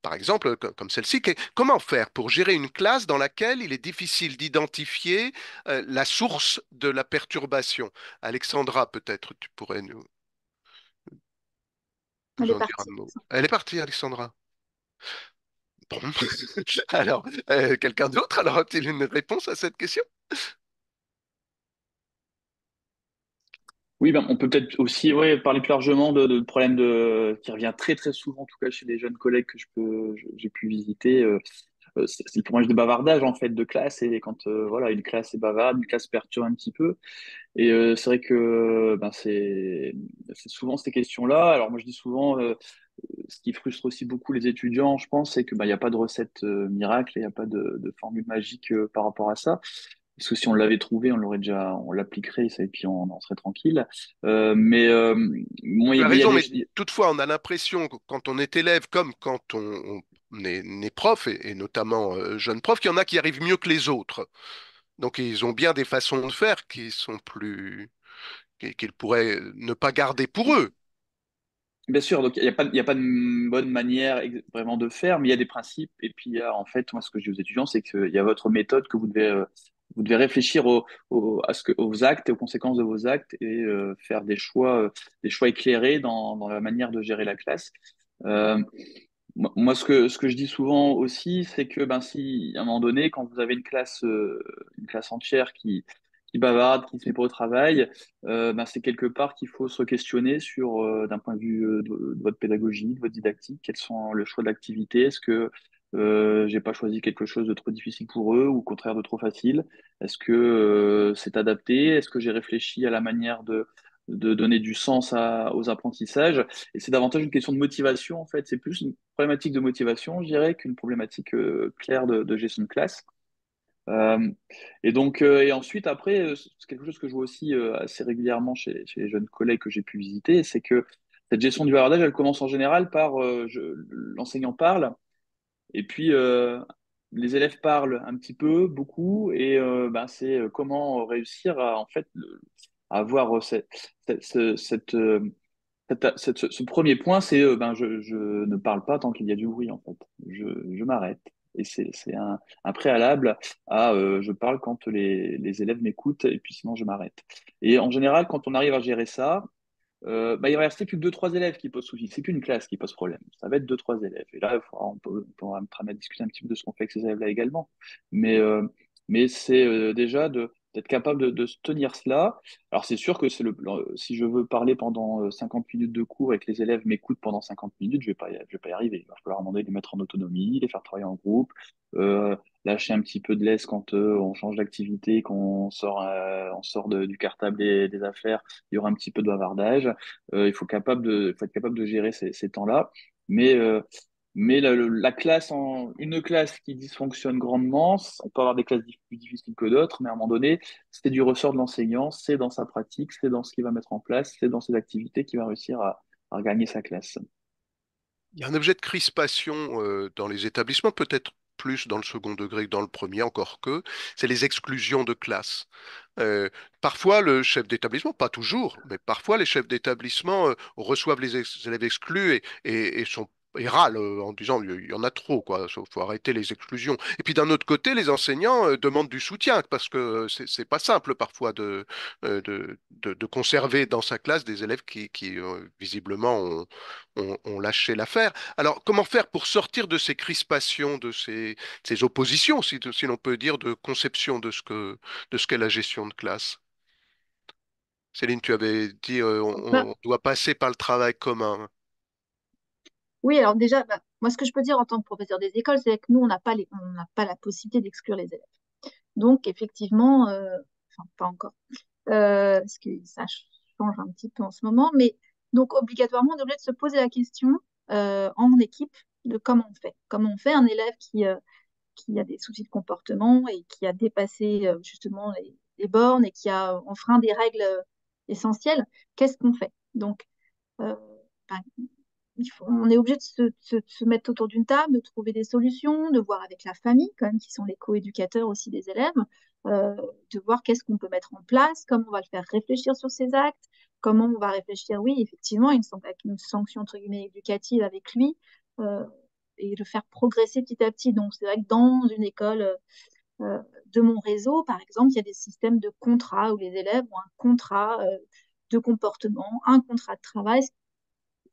par exemple, comme celle-ci. Comment faire pour gérer une classe dans laquelle il est difficile d'identifier la source de la perturbation? Alexandra, peut-être, tu pourrais Elle nous est en dire un partie. mot. Elle est partie, Alexandra. Bon. Alors, quelqu'un d'autre, alors a-t-il une réponse à cette question? Oui, ben, on peut peut-être aussi ouais, parler plus largement de problèmes qui revient très très souvent, en tout cas chez les jeunes collègues que j'ai pu visiter. C'est le problème de bavardage en fait de classe et quand voilà une classe est bavarde, une classe perturbe un petit peu. Et c'est vrai que ben, c'est souvent ces questions-là. Alors moi je dis souvent, ce qui frustre aussi beaucoup les étudiants, je pense, c'est que ben, il n'y a pas de recette miracle, il n'y a pas de formule magique par rapport à ça. Parce que si on l'avait trouvé, on l'appliquerait, ça, et puis on en serait tranquille. Mais bon, Tu as mais il y a raison, des, mais toutefois, on a l'impression que quand on est élève, comme quand on est né prof, et notamment jeune prof, qu'il y en a qui arrivent mieux que les autres. Donc, ils ont bien des façons de faire qui sont qu'ils pourraient ne pas garder pour eux. bien sûr, donc il y a pas de bonne manière vraiment de faire, mais il y a des principes. Et puis, il y a, en fait, moi, ce que je dis aux étudiants, c'est qu'il y a votre méthode que vous devez réfléchir aux actes et aux conséquences de vos actes et faire des choix éclairés dans la manière de gérer la classe. Euh, Moi, ce que je dis souvent aussi, c'est que ben, si à un moment donné, quand vous avez une classe entière qui bavarde, qui ne se met pas au travail, ben, c'est quelque part qu'il faut se questionner sur, d'un point de vue de votre pédagogie, de votre didactique, quels sont le choix d'activité. Est-ce que j'ai pas choisi quelque chose de trop difficile pour eux ou au contraire de trop facile? Est-ce que c'est adapté? Est-ce que j'ai réfléchi à la manière de donner du sens aux apprentissages? Et c'est davantage une question de motivation, en fait. C'est plus une problématique de motivation, je dirais, qu'une problématique claire de gestion de classe. Euh, et ensuite, après, c'est quelque chose que je vois aussi assez régulièrement chez les jeunes collègues que j'ai pu visiter, c'est que cette gestion du bavardage, elle commence en général par l'enseignant parle, et puis les élèves parlent un petit peu, beaucoup, et ben, c'est comment réussir à, en fait, à avoir cette, ce premier point, c'est ben, je ne parle pas tant qu'il y a du bruit, en fait. Je m'arrête. et c'est un préalable à je parle quand les élèves m'écoutent et puis sinon je m'arrête. Et en général, quand on arrive à gérer ça, bah, il va rester plus que deux, trois élèves qui posent souci. C'est qu'une classe qui pose problème. Ça va être deux, trois élèves. Et là, on pourra me permettre de discuter un petit peu de ce qu'on fait avec ces élèves-là également. Mais, euh, mais c'est déjà d'être capable de se tenir cela. Alors, c'est sûr que si je veux parler pendant 50 minutes de cours et que les élèves m'écoutent pendant 50 minutes, je vais pas y arriver. Il va falloir demander de les mettre en autonomie, les faire travailler en groupe, euh, lâcher un petit peu de laisse quand on change d'activité, qu'on sort, on sort du cartable des affaires. Il y aura un petit peu de bavardage. Il faut être capable de gérer ces temps-là. Mais, euh, mais une classe qui dysfonctionne grandement, on peut avoir des classes plus difficiles que d'autres, mais à un moment donné, c'est du ressort de l'enseignant, c'est dans sa pratique, c'est dans ce qu'il va mettre en place, c'est dans ses activités qu'il va réussir à gagner sa classe. Il y a un objet de crispation dans les établissements, peut-être plus dans le second degré que dans le premier, encore que, c'est les exclusions de classe. Euh, Parfois, le chef d'établissement, pas toujours, mais parfois les chefs d'établissement reçoivent les élèves exclus et sont et râlent en disant il y en a trop, quoi. Faut arrêter les exclusions. Et puis d'un autre côté, les enseignants demandent du soutien parce que c'est pas simple parfois de conserver dans sa classe des élèves qui visiblement ont lâché l'affaire. Alors, comment faire pour sortir de ces crispations, ces oppositions, si l'on peut dire, de conception de ce qu'est la gestion de classe? Céline, tu avais dit Bah, on doit passer par le travail commun. oui, alors déjà, bah, moi, ce que je peux dire en tant que professeur des écoles, c'est que nous, on n'a pas la possibilité d'exclure les élèves. Donc, effectivement, enfin, pas encore, parce que ça change un petit peu en ce moment, mais donc, obligatoirement, on est obligé de se poser la question en équipe de comment on fait. Comment on fait un élève qui a des soucis de comportement et qui a dépassé justement les bornes et qui a enfreint des règles essentielles, qu'est-ce qu'on fait? Donc, euh, ben, on est obligé de se mettre autour d'une table, de trouver des solutions, de voir avec la famille, quand même, qui sont les co-éducateurs aussi des élèves, euh, de voir qu'est-ce qu'on peut mettre en place, comment on va le faire réfléchir sur ses actes, comment on va réfléchir, oui, effectivement, avec une sanction, entre guillemets, éducative avec lui, euh, et le faire progresser petit à petit. Donc, c'est vrai que dans une école de mon réseau, par exemple, il y a des systèmes de contrats où les élèves ont un contrat de comportement, un contrat de travail,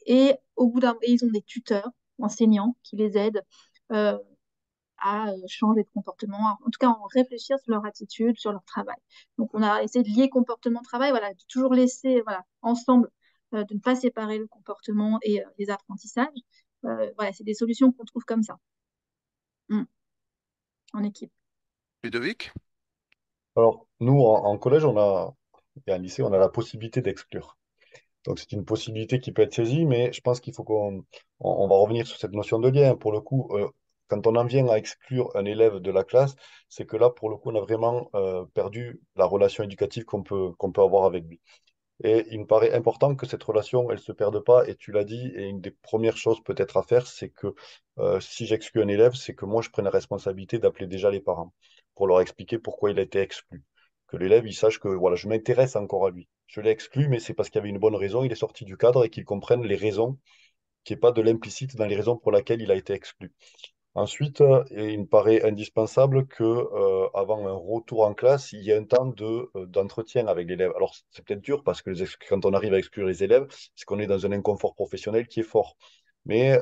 et au bout et ils ont des tuteurs enseignants qui les aident euh, à changer de comportement, en tout cas à en réfléchir sur leur attitude, sur leur travail. Donc on a essayé de lier comportement-travail, voilà, de toujours laisser voilà, ensemble, de ne pas séparer le comportement et les apprentissages. Voilà, c'est des solutions qu'on trouve comme ça, mm, en équipe. Ludovic? Alors, nous, en collège, et en lycée, on a la possibilité d'exclure. Donc, c'est une possibilité qui peut être saisie, mais je pense qu'il faut on va revenir sur cette notion de lien. Pour le coup, quand on en vient à exclure un élève de la classe, c'est que là, pour le coup, on a vraiment perdu la relation éducative qu'on peut avoir avec lui. Et il me paraît important que cette relation, elle se perde pas. Et tu l'as dit, et une des premières choses peut-être à faire, c'est que si j'exclus un élève, c'est que moi, je prenne la responsabilité d'appeler déjà les parents pour leur expliquer pourquoi il a été exclu. Que l'élève, il sache que voilà, je m'intéresse encore à lui. Je l'ai exclu, mais c'est parce qu'il y avait une bonne raison, il est sorti du cadre et qu'il comprenne les raisons, qu'il n'y ait pas de l'implicite dans les raisons pour lesquelles il a été exclu. Ensuite, il me paraît indispensable que, avant un retour en classe, il y ait un temps d'entretien avec l'élève. Alors, c'est peut-être dur parce que quand on arrive à exclure les élèves, c'est qu'on est dans un inconfort professionnel qui est fort. Mais,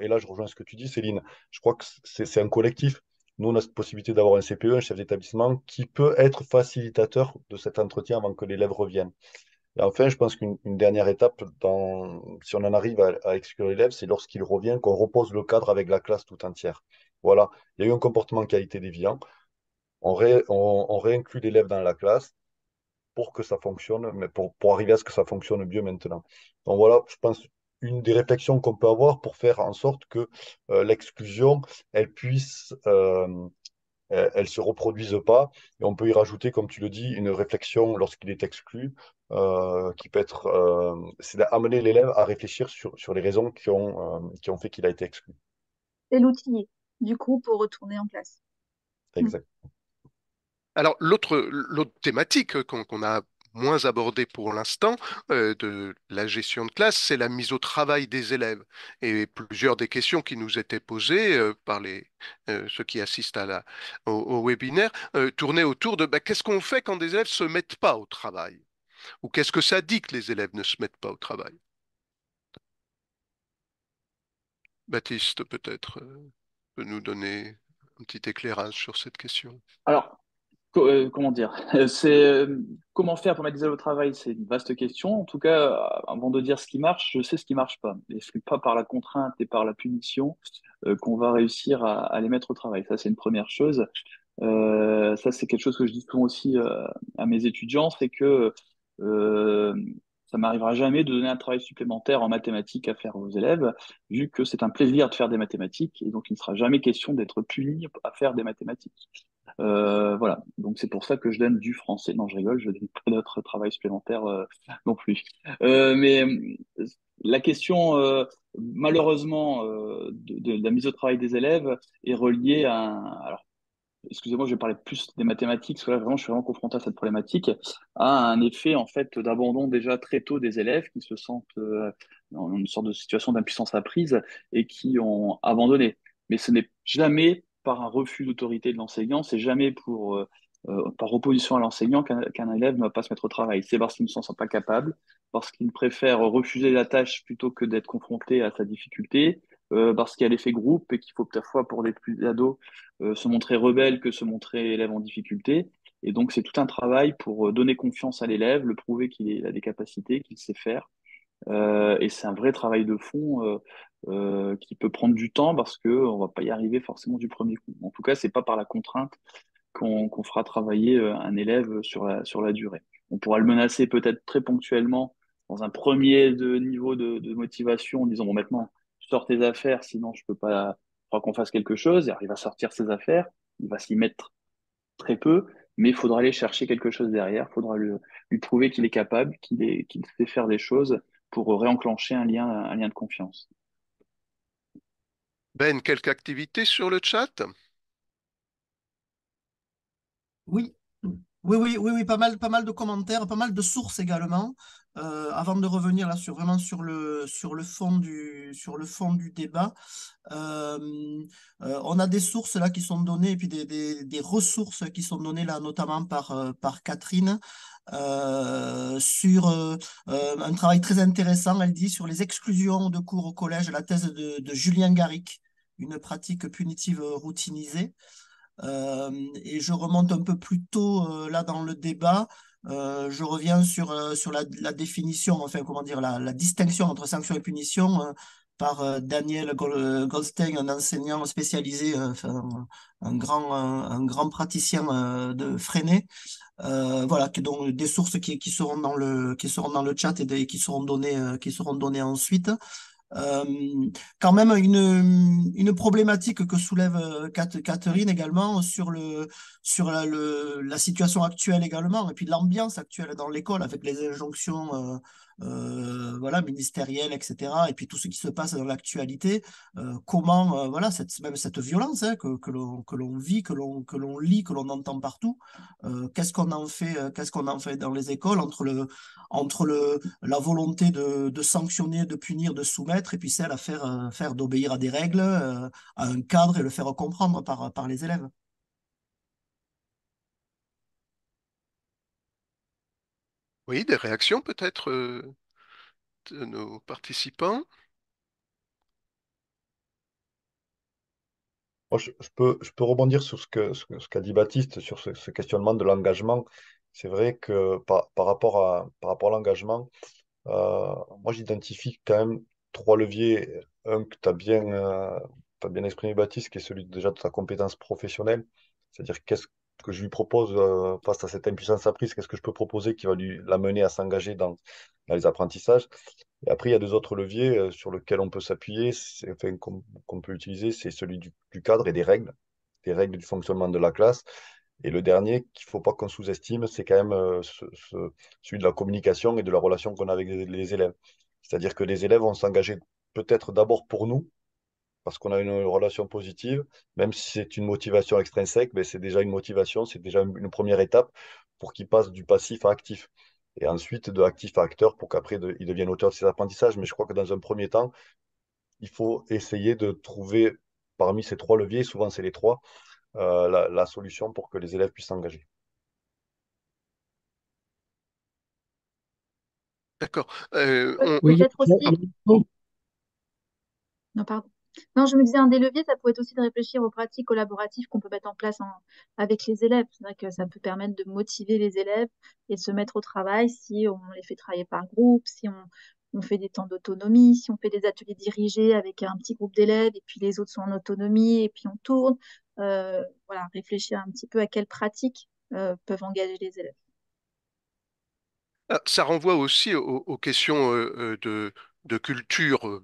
et là, je rejoins ce que tu dis, Céline, je crois que c'est un collectif. Nous, on a cette possibilité d'avoir un CPE, un chef d'établissement, qui peut être facilitateur de cet entretien avant que l'élève revienne. Et enfin, je pense qu'une dernière étape, si on en arrive à exclure l'élève, c'est lorsqu'il revient qu'on repose le cadre avec la classe tout entière. Voilà, il y a eu un comportement qualité déviant. On réinclut l'élève dans la classe pour que ça fonctionne, mais pour arriver à ce que ça fonctionne mieux maintenant. Donc voilà, je pense une des réflexions qu'on peut avoir pour faire en sorte que l'exclusion, elle puisse elles se reproduisent pas. Et on peut y rajouter, comme tu le dis, une réflexion lorsqu'il est exclu, qui peut être, c'est d'amener l'élève à réfléchir sur les raisons qui ont fait qu'il a été exclu. Et l'outiller, du coup, pour retourner en classe. Mm. Exact. Alors, l'autre thématique qu'on a moins abordé pour l'instant de la gestion de classe, c'est la mise au travail des élèves. Et plusieurs des questions qui nous étaient posées par ceux qui assistent au webinaire tournaient autour de qu'est-ce qu'on fait quand des élèves ne se mettent pas au travail? Ou qu'est-ce que ça dit que les élèves ne se mettent pas au travail? Baptiste, peut-être, peut nous donner un petit éclairage sur cette question. Alors, comment dire? C'est comment faire pour mettre des élèves au travail, c'est une vaste question. En tout cas, avant de dire ce qui marche, je sais ce qui marche pas. Et c'est pas par la contrainte et par la punition qu'on va réussir à les mettre au travail. Ça, c'est une première chose. Ça, c'est quelque chose que je dis souvent aussi à mes étudiants, c'est que euh, ça m'arrivera jamais de donner un travail supplémentaire en mathématiques à faire aux élèves, vu que c'est un plaisir de faire des mathématiques, et donc il ne sera jamais question d'être puni à faire des mathématiques. Voilà, donc c'est pour ça que je donne du français. Non, je rigole, je donne pas d'autres travail supplémentaire non plus. Mais la question, malheureusement, de la mise au travail des élèves est reliée à alors, excusez-moi, je vais parler plus des mathématiques, parce que là, vraiment, je suis vraiment confronté à cette problématique, à un effet, en fait, d'abandon déjà très tôt des élèves qui se sentent dans une sorte de situation d'impuissance apprise et qui ont abandonné. Mais ce n'est jamais par un refus d'autorité de l'enseignant, c'est jamais par opposition à l'enseignant qu'un élève ne va pas se mettre au travail. C'est parce qu'il ne s'en sent pas capable, parce qu'il préfère refuser la tâche plutôt que d'être confronté à sa difficulté, parce qu'il y a l'effet groupe et qu'il faut parfois, pour les plus ados, se montrer rebelle que se montrer élève en difficulté. Et donc, c'est tout un travail pour donner confiance à l'élève, le prouver qu'il a des capacités, qu'il sait faire. Et c'est un vrai travail de fond qui peut prendre du temps parce qu'on ne va pas y arriver forcément du premier coup. En tout cas, c'est pas par la contrainte qu'on fera travailler un élève sur la durée. On pourra le menacer peut-être très ponctuellement dans un premier niveau de motivation en disant, bon, maintenant, sors tes affaires, sinon je peux pas, il faudra qu'on fasse quelque chose. Et alors, il va sortir ses affaires, il va s'y mettre très peu, mais il faudra aller chercher quelque chose derrière, il faudra lui prouver qu'il est capable, qu'il sait faire des choses pour réenclencher un lien de confiance. Ben, quelque activité sur le chat? Oui, oui, pas mal de commentaires, pas mal de sources également. Avant de revenir là sur vraiment sur le fond du débat, euh, on a des sources là qui sont données et puis des ressources qui sont données là notamment par Catherine sur un travail très intéressant. Elle dit sur les exclusions de cours au collège, la thèse de Julien Garrick, une pratique punitive routinisée. Et je remonte un peu plus tôt là dans le débat. Je reviens sur la définition, enfin comment dire, la distinction entre sanction et punition par Daniel Goldstein, un enseignant spécialisé, enfin, un grand praticien de Freinet. Voilà, donc des sources qui seront qui seront dans le chat qui seront données ensuite. Euh, Quand même une problématique que soulève Catherine également sur la situation actuelle également, et puis l'ambiance actuelle dans l'école avec les injonctions voilà, ministérielles, etc. Et puis tout ce qui se passe dans l'actualité, comment voilà, même cette violence hein, que l'on vit, que l'on lit, que l'on entend partout, qu'est-ce qu'on en fait dans les écoles entre la volonté de sanctionner, de punir, de soumettre, et puis celle à faire d'obéir à des règles, à un cadre et le faire comprendre par les élèves. Oui, des réactions peut-être de nos participants? Moi, je peux rebondir sur ce qu'a dit Baptiste, sur ce questionnement de l'engagement. C'est vrai que par rapport à l'engagement, moi, j'identifie quand même trois leviers. Un que t'as bien exprimé, Baptiste, qui est celui déjà de sa compétence professionnelle. C'est-à-dire qu'est-ce que je lui propose face à cette impuissance apprise, qu'est-ce que je peux proposer qui va l'amener à s'engager dans les apprentissages. Et après, il y a deux autres leviers sur lesquels on peut s'appuyer, enfin, qu'on peut utiliser, c'est celui du cadre et des règles du fonctionnement de la classe. Et le dernier qu'il ne faut pas qu'on sous-estime, c'est quand même celui de la communication et de la relation qu'on a avec les élèves. C'est-à-dire que les élèves vont s'engager peut-être d'abord pour nous, parce qu'on a une relation positive, même si c'est une motivation extrinsèque, mais c'est déjà une motivation, c'est déjà une première étape pour qu'ils passent du passif à actif. et ensuite de actif à acteur pour qu'après il devienne auteur de ses apprentissages. Mais je crois que dans un premier temps, il faut essayer de trouver parmi ces trois leviers, souvent c'est les trois, la solution pour que les élèves puissent s'engager. D'accord. Oui, Peut-être aussi, non, pardon. Non, je me disais, un des leviers, ça pourrait être aussi de réfléchir aux pratiques collaboratives qu'on peut mettre en place avec les élèves. C'est vrai que ça peut permettre de motiver les élèves et de se mettre au travail si on les fait travailler par groupe, si on fait des temps d'autonomie, si on fait des ateliers dirigés avec un petit groupe d'élèves et puis les autres sont en autonomie et puis on tourne. Voilà, réfléchir un petit peu à quelles pratiques peuvent engager les élèves. Ça renvoie aussi aux questions de culture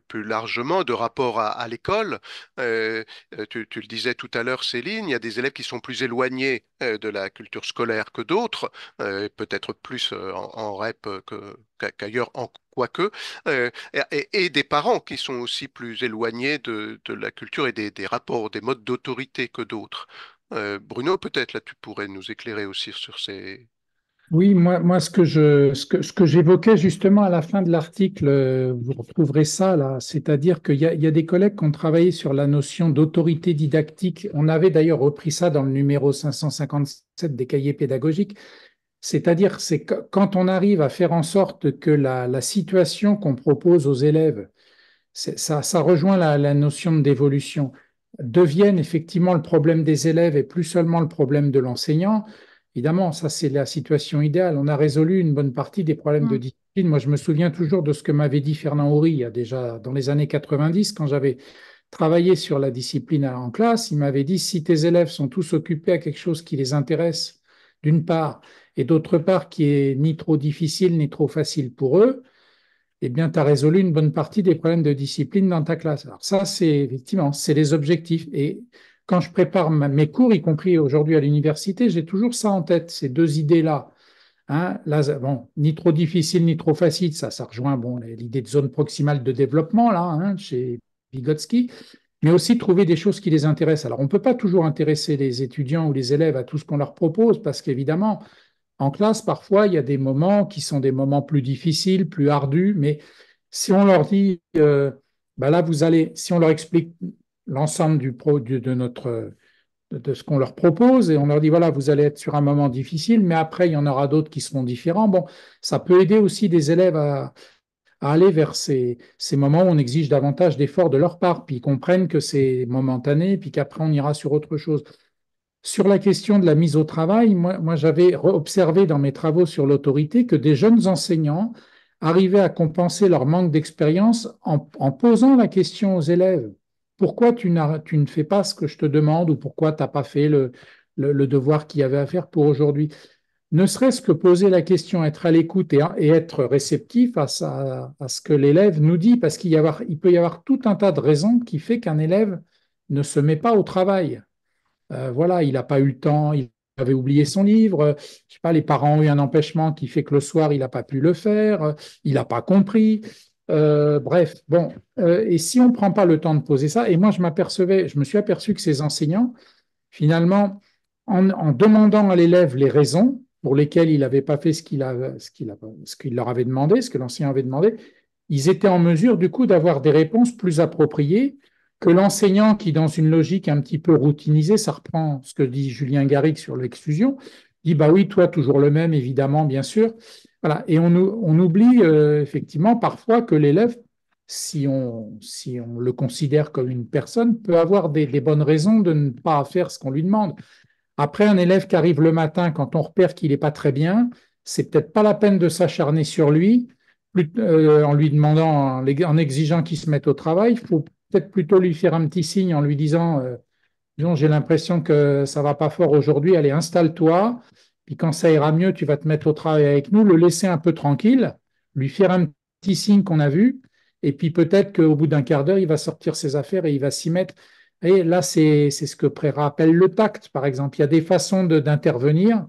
plus largement, de rapport à l'école. Euh, tu le disais tout à l'heure, Céline, il y a des élèves qui sont plus éloignés de la culture scolaire que d'autres, peut-être plus en REP qu'ailleurs, quoique, et des parents qui sont aussi plus éloignés de la culture et des rapports, des modes d'autorité que d'autres. Bruno, peut-être là, tu pourrais nous éclairer aussi sur ces... oui, moi ce que j'évoquais justement à la fin de l'article, vous retrouverez ça là, c'est-à-dire qu'il y a des collègues qui ont travaillé sur la notion d'autorité didactique. On avait d'ailleurs repris ça dans le numéro 557 des cahiers pédagogiques. C'est-à-dire, c'est que quand on arrive à faire en sorte que la situation qu'on propose aux élèves, ça rejoint la notion d'évolution, devienne effectivement le problème des élèves et plus seulement le problème de l'enseignant. Évidemment, ça c'est la situation idéale. On a résolu une bonne partie des problèmes de Mm. discipline. Moi, je me souviens toujours de ce que m'avait dit Fernand Horry, il y a déjà dans les années 90, quand j'avais travaillé sur la discipline en classe. Il m'avait dit, si tes élèves sont tous occupés à quelque chose qui les intéresse, d'une part, et d'autre part, qui est ni trop difficile ni trop facile pour eux, eh bien, tu as résolu une bonne partie des problèmes de discipline dans ta classe. Alors ça, c'est effectivement, c'est les objectifs. Et quand je prépare mes cours, y compris aujourd'hui à l'université, j'ai toujours ça en tête, ces deux idées-là. Hein, là, bon, ni trop difficile, ni trop facile, ça rejoint bon, l'idée de zone proximale de développement, là, hein, chez Vygotsky, mais aussi trouver des choses qui les intéressent. Alors, on ne peut pas toujours intéresser les étudiants ou les élèves à tout ce qu'on leur propose, parce qu'évidemment, en classe, parfois, il y a des moments qui sont des moments plus difficiles, plus ardus, mais si on leur dit, bah là, vous allez, si on leur explique l'ensemble de notre de ce qu'on leur propose et on leur dit, voilà, vous allez être sur un moment difficile, mais après, il y en aura d'autres qui seront différents. Bon, ça peut aider aussi des élèves à aller vers ces moments où on exige davantage d'efforts de leur part, puis ils comprennent que c'est momentané, puis qu'après, on ira sur autre chose. Sur la question de la mise au travail, moi j'avais observé dans mes travaux sur l'autorité que des jeunes enseignants arrivaient à compenser leur manque d'expérience en posant la question aux élèves. Pourquoi tu ne fais pas ce que je te demande ou pourquoi tu n'as pas fait le devoir qu'il y avait à faire pour aujourd'hui? Ne serait-ce que poser la question, être à l'écoute et être réceptif à ce que l'élève nous dit, parce il peut y avoir tout un tas de raisons qui fait qu'un élève ne se met pas au travail. Voilà, il n'a pas eu le temps, il avait oublié son livre, je sais pas, les parents ont eu un empêchement qui fait que le soir, il n'a pas pu le faire, il n'a pas compris. Bref, bon, et si on ne prend pas le temps de poser ça, et moi je me suis aperçu que ces enseignants, finalement, en demandant à l'élève les raisons pour lesquelles il n'avait pas fait ce qu'il leur avait demandé, ce que l'enseignant avait demandé, ils étaient en mesure du coup d'avoir des réponses plus appropriées que l'enseignant qui, dans une logique un petit peu routinisée, ça reprend ce que dit Julien Garrigue sur l'exclusion, dit bah oui, toi toujours le même, évidemment, bien sûr. Voilà. Et on oublie effectivement parfois que l'élève, si on le considère comme une personne, peut avoir des bonnes raisons de ne pas faire ce qu'on lui demande. Après, un élève qui arrive le matin, quand on repère qu'il n'est pas très bien, c'est peut-être pas la peine de s'acharner sur lui en lui demandant, en exigeant qu'il se mette au travail. Il faut peut-être plutôt lui faire un petit signe en lui disant, disons, j'ai l'impression que ça va pas fort aujourd'hui, allez, installe-toi. Puis quand ça ira mieux, tu vas te mettre au travail avec nous, le laisser un peu tranquille, lui faire un petit signe qu'on a vu. Et puis peut-être qu'au bout d'un quart d'heure, il va sortir ses affaires et il va s'y mettre. Et là, c'est ce que Préra appelle le tact, par exemple. Il y a des façons d'intervenir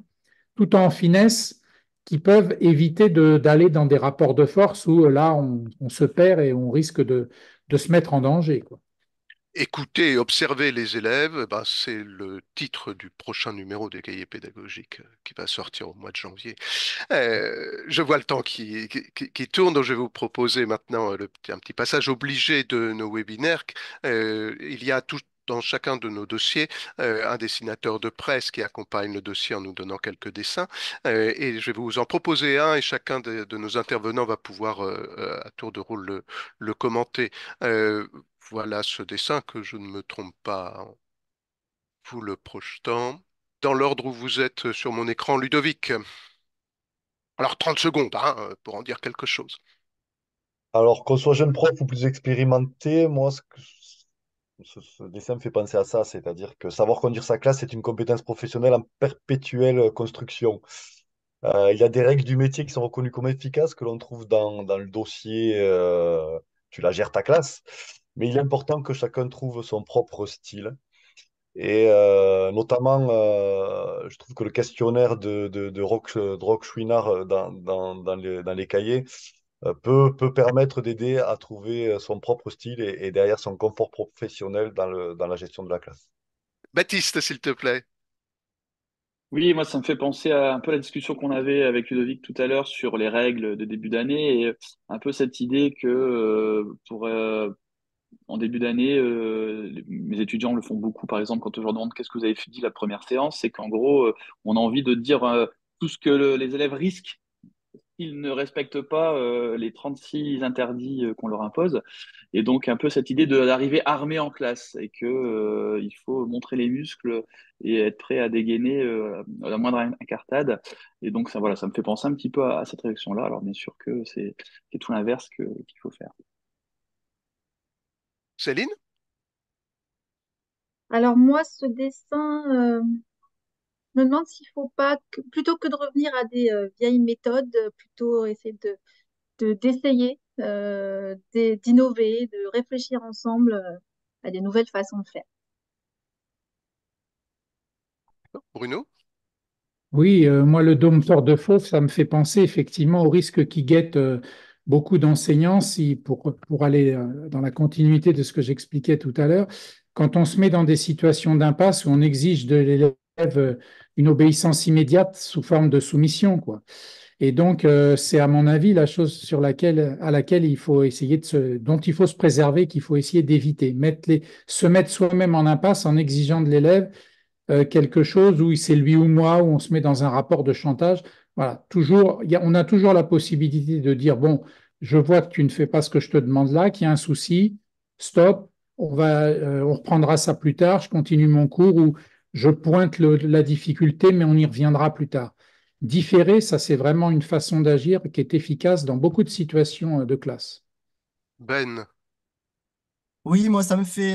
tout en finesse qui peuvent éviter d'aller dans des rapports de force où là, on se perd et on risque de se mettre en danger, quoi. Écouter et observer les élèves, ben, c'est le titre du prochain numéro des cahiers pédagogiques qui va sortir au mois de janvier. Je vois le temps qui tourne, donc je vais vous proposer maintenant un petit passage obligé de nos webinaires. Il y a tout dans chacun de nos dossiers un dessinateur de presse qui accompagne le dossier en nous donnant quelques dessins. Et je vais vous en proposer un et chacun de nos intervenants va pouvoir à tour de rôle le commenter. Euh, voilà ce dessin que je ne me trompe pas en vous le projetant. Dans l'ordre où vous êtes sur mon écran, Ludovic. Alors 30 secondes hein, pour en dire quelque chose. Alors, qu'on soit jeune prof ou plus expérimenté, moi, ce dessin me fait penser à ça, c'est-à-dire que savoir conduire sa classe, c'est une compétence professionnelle en perpétuelle construction. Il y a des règles du métier qui sont reconnues comme efficaces, que l'on trouve dans le dossier Tu la gères ta classe, mais il est important que chacun trouve son propre style. Et notamment, je trouve que le questionnaire de Roch Chouinard dans les cahiers peut permettre d'aider à trouver son propre style et derrière son confort professionnel dans la gestion de la classe. Baptiste, s'il te plaît. Oui, moi, ça me fait penser à un peu la discussion qu'on avait avec Ludovic tout à l'heure sur les règles de début d'année et un peu cette idée que en début d'année, mes étudiants le font beaucoup, par exemple, quand je leur demande qu'est-ce que vous avez dit la première séance, c'est qu'en gros, on a envie de dire tout ce que les élèves risquent s'ils ne respectent pas les 36 interdits qu'on leur impose. Et donc, un peu cette idée d'arriver armé en classe et que, il faut montrer les muscles et être prêt à dégainer à la moindre incartade. Et donc, ça, voilà, ça me fait penser un petit peu à cette réaction-là. Alors, bien sûr que c'est tout l'inverse qu'il faut faire. Céline? Alors moi, ce dessin, je me demande s'il faut pas, plutôt que de revenir à des vieilles méthodes, plutôt essayer d'essayer, d'innover, de réfléchir ensemble à des nouvelles façons de faire. Bruno? Oui, moi, le dompteur de fauve, ça me fait penser effectivement au risque qui guette beaucoup d'enseignants si, pour aller dans la continuité de ce que j'expliquais tout à l'heure, quand on se met dans des situations d'impasse où on exige de l'élève une obéissance immédiate sous forme de soumission, quoi. Et donc, c'est à mon avis la chose à laquelle il faut essayer dont il faut se préserver, qu'il faut essayer d'éviter, se mettre soi-même en impasse en exigeant de l'élève quelque chose où c'est lui ou moi, où on se met dans un rapport de chantage. Voilà, toujours, on a toujours la possibilité de dire, bon, je vois que tu ne fais pas ce que je te demande là, qu'il y a un souci, stop, on reprendra ça plus tard, je continue mon cours ou je pointe la difficulté, mais on y reviendra plus tard. Différer, ça c'est vraiment une façon d'agir qui est efficace dans beaucoup de situations de classe. Ben. Oui, moi, ça fait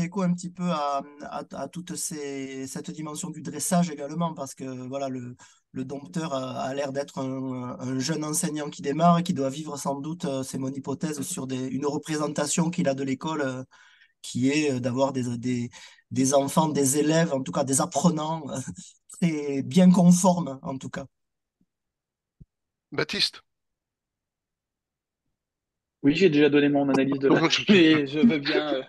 écho un petit peu à cette dimension du dressage également, parce que voilà, le dompteur a l'air d'être un jeune enseignant qui démarre et qui doit vivre sans doute, c'est mon hypothèse, sur une représentation qu'il a de l'école, qui est d'avoir des enfants, des élèves, en tout cas des apprenants, très bien conformes, en tout cas. Baptiste? Oui, j'ai déjà donné mon analyse de la, mais je veux bien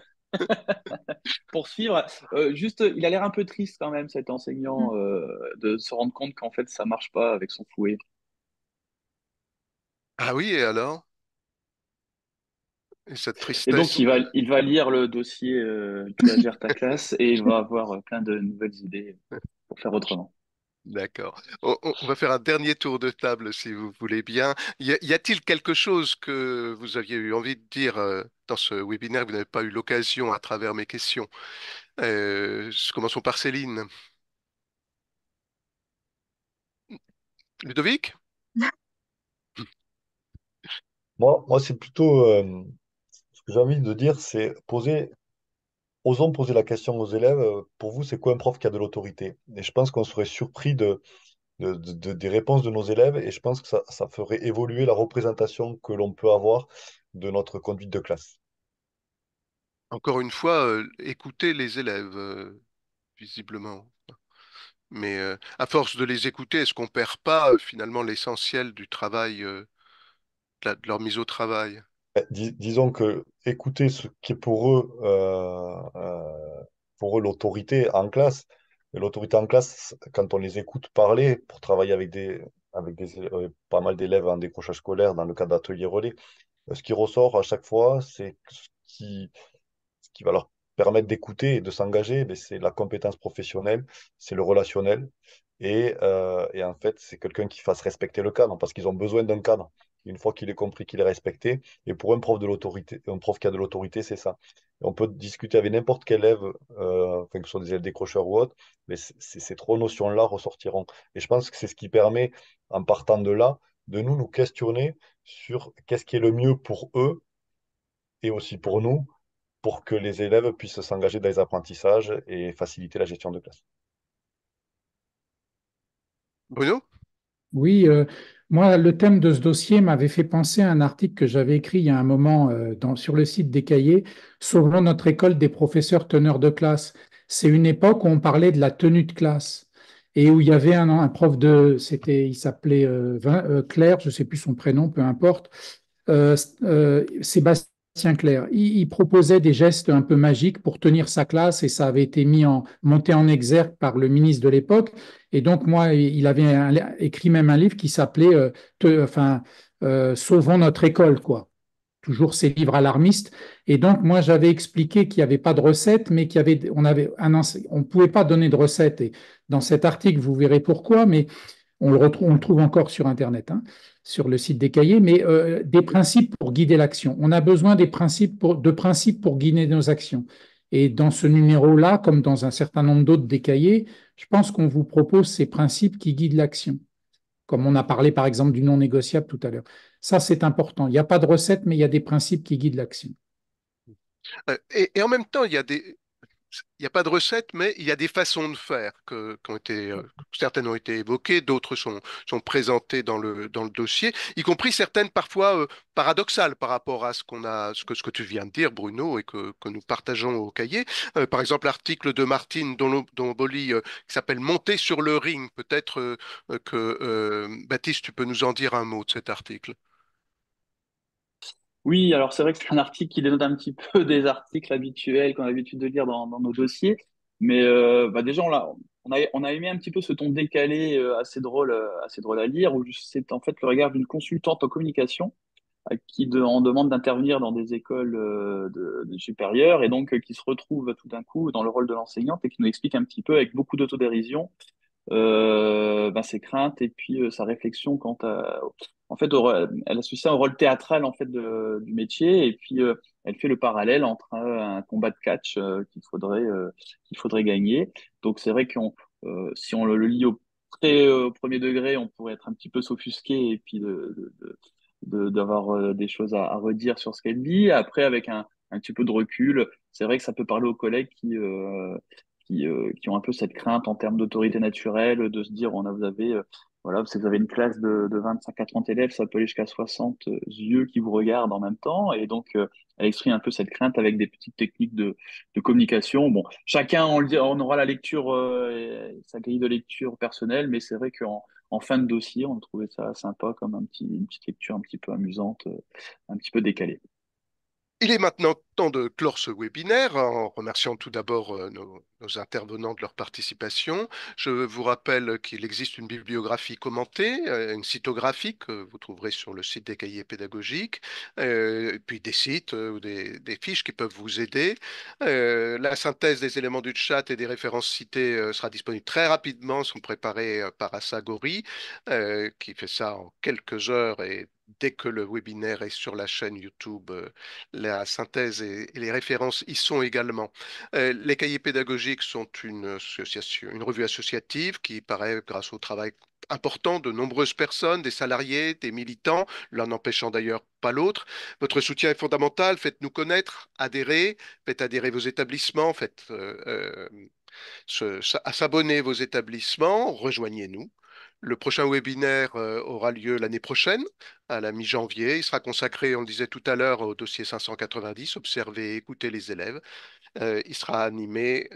poursuivre. Juste, il a l'air un peu triste quand même, cet enseignant, de se rendre compte qu'en fait, ça marche pas avec son fouet. Ah oui, et alors? Et cette Et donc, tristesse? il va lire le dossier Tu la gères ta classe et il va avoir plein de nouvelles idées pour faire autrement. D'accord. On va faire un dernier tour de table si vous voulez bien. Y a-t-il quelque chose que vous aviez eu envie de dire dans ce webinaire que vous n'avez pas eu l'occasion à travers mes questions? Commençons par Céline. Ludovic? Moi c'est plutôt ce que j'ai envie de dire, c'est osons poser la question aux élèves, pour vous, c'est quoi un prof qui a de l'autorité? Et je pense qu'on serait surpris des réponses de nos élèves et je pense que ça ferait évoluer la représentation que l'on peut avoir de notre conduite de classe. Encore une fois, écoutez les élèves, visiblement. Mais à force de les écouter, est-ce qu'on perd pas finalement l'essentiel du travail, de leur mise au travail? Disons que écouter ce qui est pour eux l'autorité en classe, et l'autorité en classe, quand on les écoute parler pour travailler pas mal d'élèves en décrochage scolaire dans le cadre d'ateliers relais, ce qui ressort à chaque fois, c'est que ce qui va leur permettre d'écouter et de s'engager, ben, c'est la compétence professionnelle, c'est le relationnel. Et en fait, c'est quelqu'un qui fasse respecter le cadre, parce qu'ils ont besoin d'un cadre. Une fois qu'il est compris qu'il est respecté, et pour un prof de l'autorité, un prof qui a de l'autorité, c'est ça. Et on peut discuter avec n'importe quel élève, enfin, que ce soit des élèves décrocheurs ou autres, mais ces trois notions-là ressortiront. Et je pense que c'est ce qui permet, en partant de là, de nous questionner sur qu'est-ce qui est le mieux pour eux et aussi pour nous, pour que les élèves puissent s'engager dans les apprentissages et faciliter la gestion de classe. Bruno? Oui, moi, le thème de ce dossier m'avait fait penser à un article que j'avais écrit il y a un moment sur le site des cahiers, Sauvons notre école des professeurs teneurs de classe. C'est une époque où on parlait de la tenue de classe et où il y avait un prof il s'appelait Claire, je ne sais plus son prénom, peu importe, Sébastien Clair. Il proposait des gestes un peu magiques pour tenir sa classe et ça avait été monté en exergue par le ministre de l'époque. Et donc, moi, il avait écrit même un livre qui s'appelait Sauvons notre école, quoi. Toujours ces livres alarmistes. Et donc, moi, j'avais expliqué qu'il n'y avait pas de recette, mais on ne pouvait pas donner de recette. Et dans cet article, vous verrez pourquoi, mais on le trouve encore sur Internet, hein, sur le site des cahiers, mais des principes pour guider l'action. On a besoin de principes pour guider nos actions. Et dans ce numéro-là, comme dans un certain nombre d'autres des cahiers, je pense qu'on vous propose ces principes qui guident l'action. Comme on a parlé par exemple du non négociable tout à l'heure. Ça, c'est important. Il n'y a pas de recette, mais il y a des principes qui guident l'action. Et en même temps, il n'y a pas de recette, mais il y a des façons de faire qui ont été, certaines ont été évoquées, d'autres sont présentées dans le dossier, y compris certaines parfois paradoxales par rapport à ce que tu viens de dire, Bruno, et que nous partageons au cahier. Par exemple, l'article de Martine Domboli qui s'appelle Monter sur le ring. Peut-être Baptiste, tu peux nous en dire un mot de cet article. Oui, alors c'est vrai que c'est un article qui dénote un petit peu des articles habituels qu'on a l'habitude de lire dans nos dossiers. Mais bah déjà, on a aimé un petit peu ce ton décalé assez drôle à lire, où c'est en fait le regard d'une consultante en communication on demande d'intervenir dans des écoles de supérieures et donc qui se retrouve tout d'un coup dans le rôle de l'enseignante et qui nous explique un petit peu avec beaucoup d'autodérision ben, ses craintes et puis sa réflexion quant à en fait elle associe ça au rôle théâtral en fait du métier et puis elle fait le parallèle entre un combat de catch qu'il faudrait gagner. Donc c'est vrai qu'on si on le lit au premier degré, on pourrait être un petit peu s'offusqué et puis d'avoir des choses à redire sur ce qu'elle dit. Après, avec un petit peu de recul, c'est vrai que ça peut parler aux collègues qui ont un peu cette crainte en termes d'autorité naturelle, de se dire, vous avez, voilà, si vous avez une classe de 25 à 30 élèves, ça peut aller jusqu'à 60 yeux qui vous regardent en même temps. Et donc, elle exprime un peu cette crainte avec des petites techniques de communication. Bon, chacun, on aura la lecture, sa grille de lecture personnelle, mais c'est vrai en fin de dossier, on trouvait ça sympa comme une petite lecture un petit peu amusante, un petit peu décalée. Il est maintenant temps de clore ce webinaire en remerciant tout d'abord nos intervenants de leur participation. Je vous rappelle qu'il existe une bibliographie commentée, une cytographie que vous trouverez sur le site des cahiers pédagogiques, et puis des sites ou des fiches qui peuvent vous aider. La synthèse des éléments du chat et des références citées sera disponible très rapidement, sont préparées par Assagori, qui fait ça en quelques heures et dès que le webinaire est sur la chaîne YouTube, la synthèse et les références y sont également. Les cahiers pédagogiques sont une revue associative qui paraît grâce au travail important de nombreuses personnes, des salariés, des militants, l'un n'empêchant d'ailleurs pas l'autre. Votre soutien est fondamental, faites-nous connaître, adhérez, faites adhérer vos établissements, faites à s'abonner vos établissements, rejoignez-nous. Le prochain webinaire aura lieu l'année prochaine, à la mi-janvier. Il sera consacré, on le disait tout à l'heure, au dossier 590, observer et écouter les élèves. Il sera animé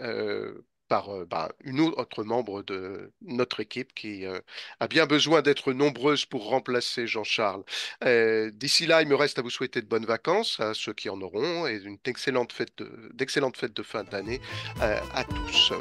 par une autre membre de notre équipe qui a bien besoin d'être nombreuse pour remplacer Jean-Charles. D'ici là, il me reste à vous souhaiter de bonnes vacances à ceux qui en auront et d'excellentes fêtes de fin d'année à tous.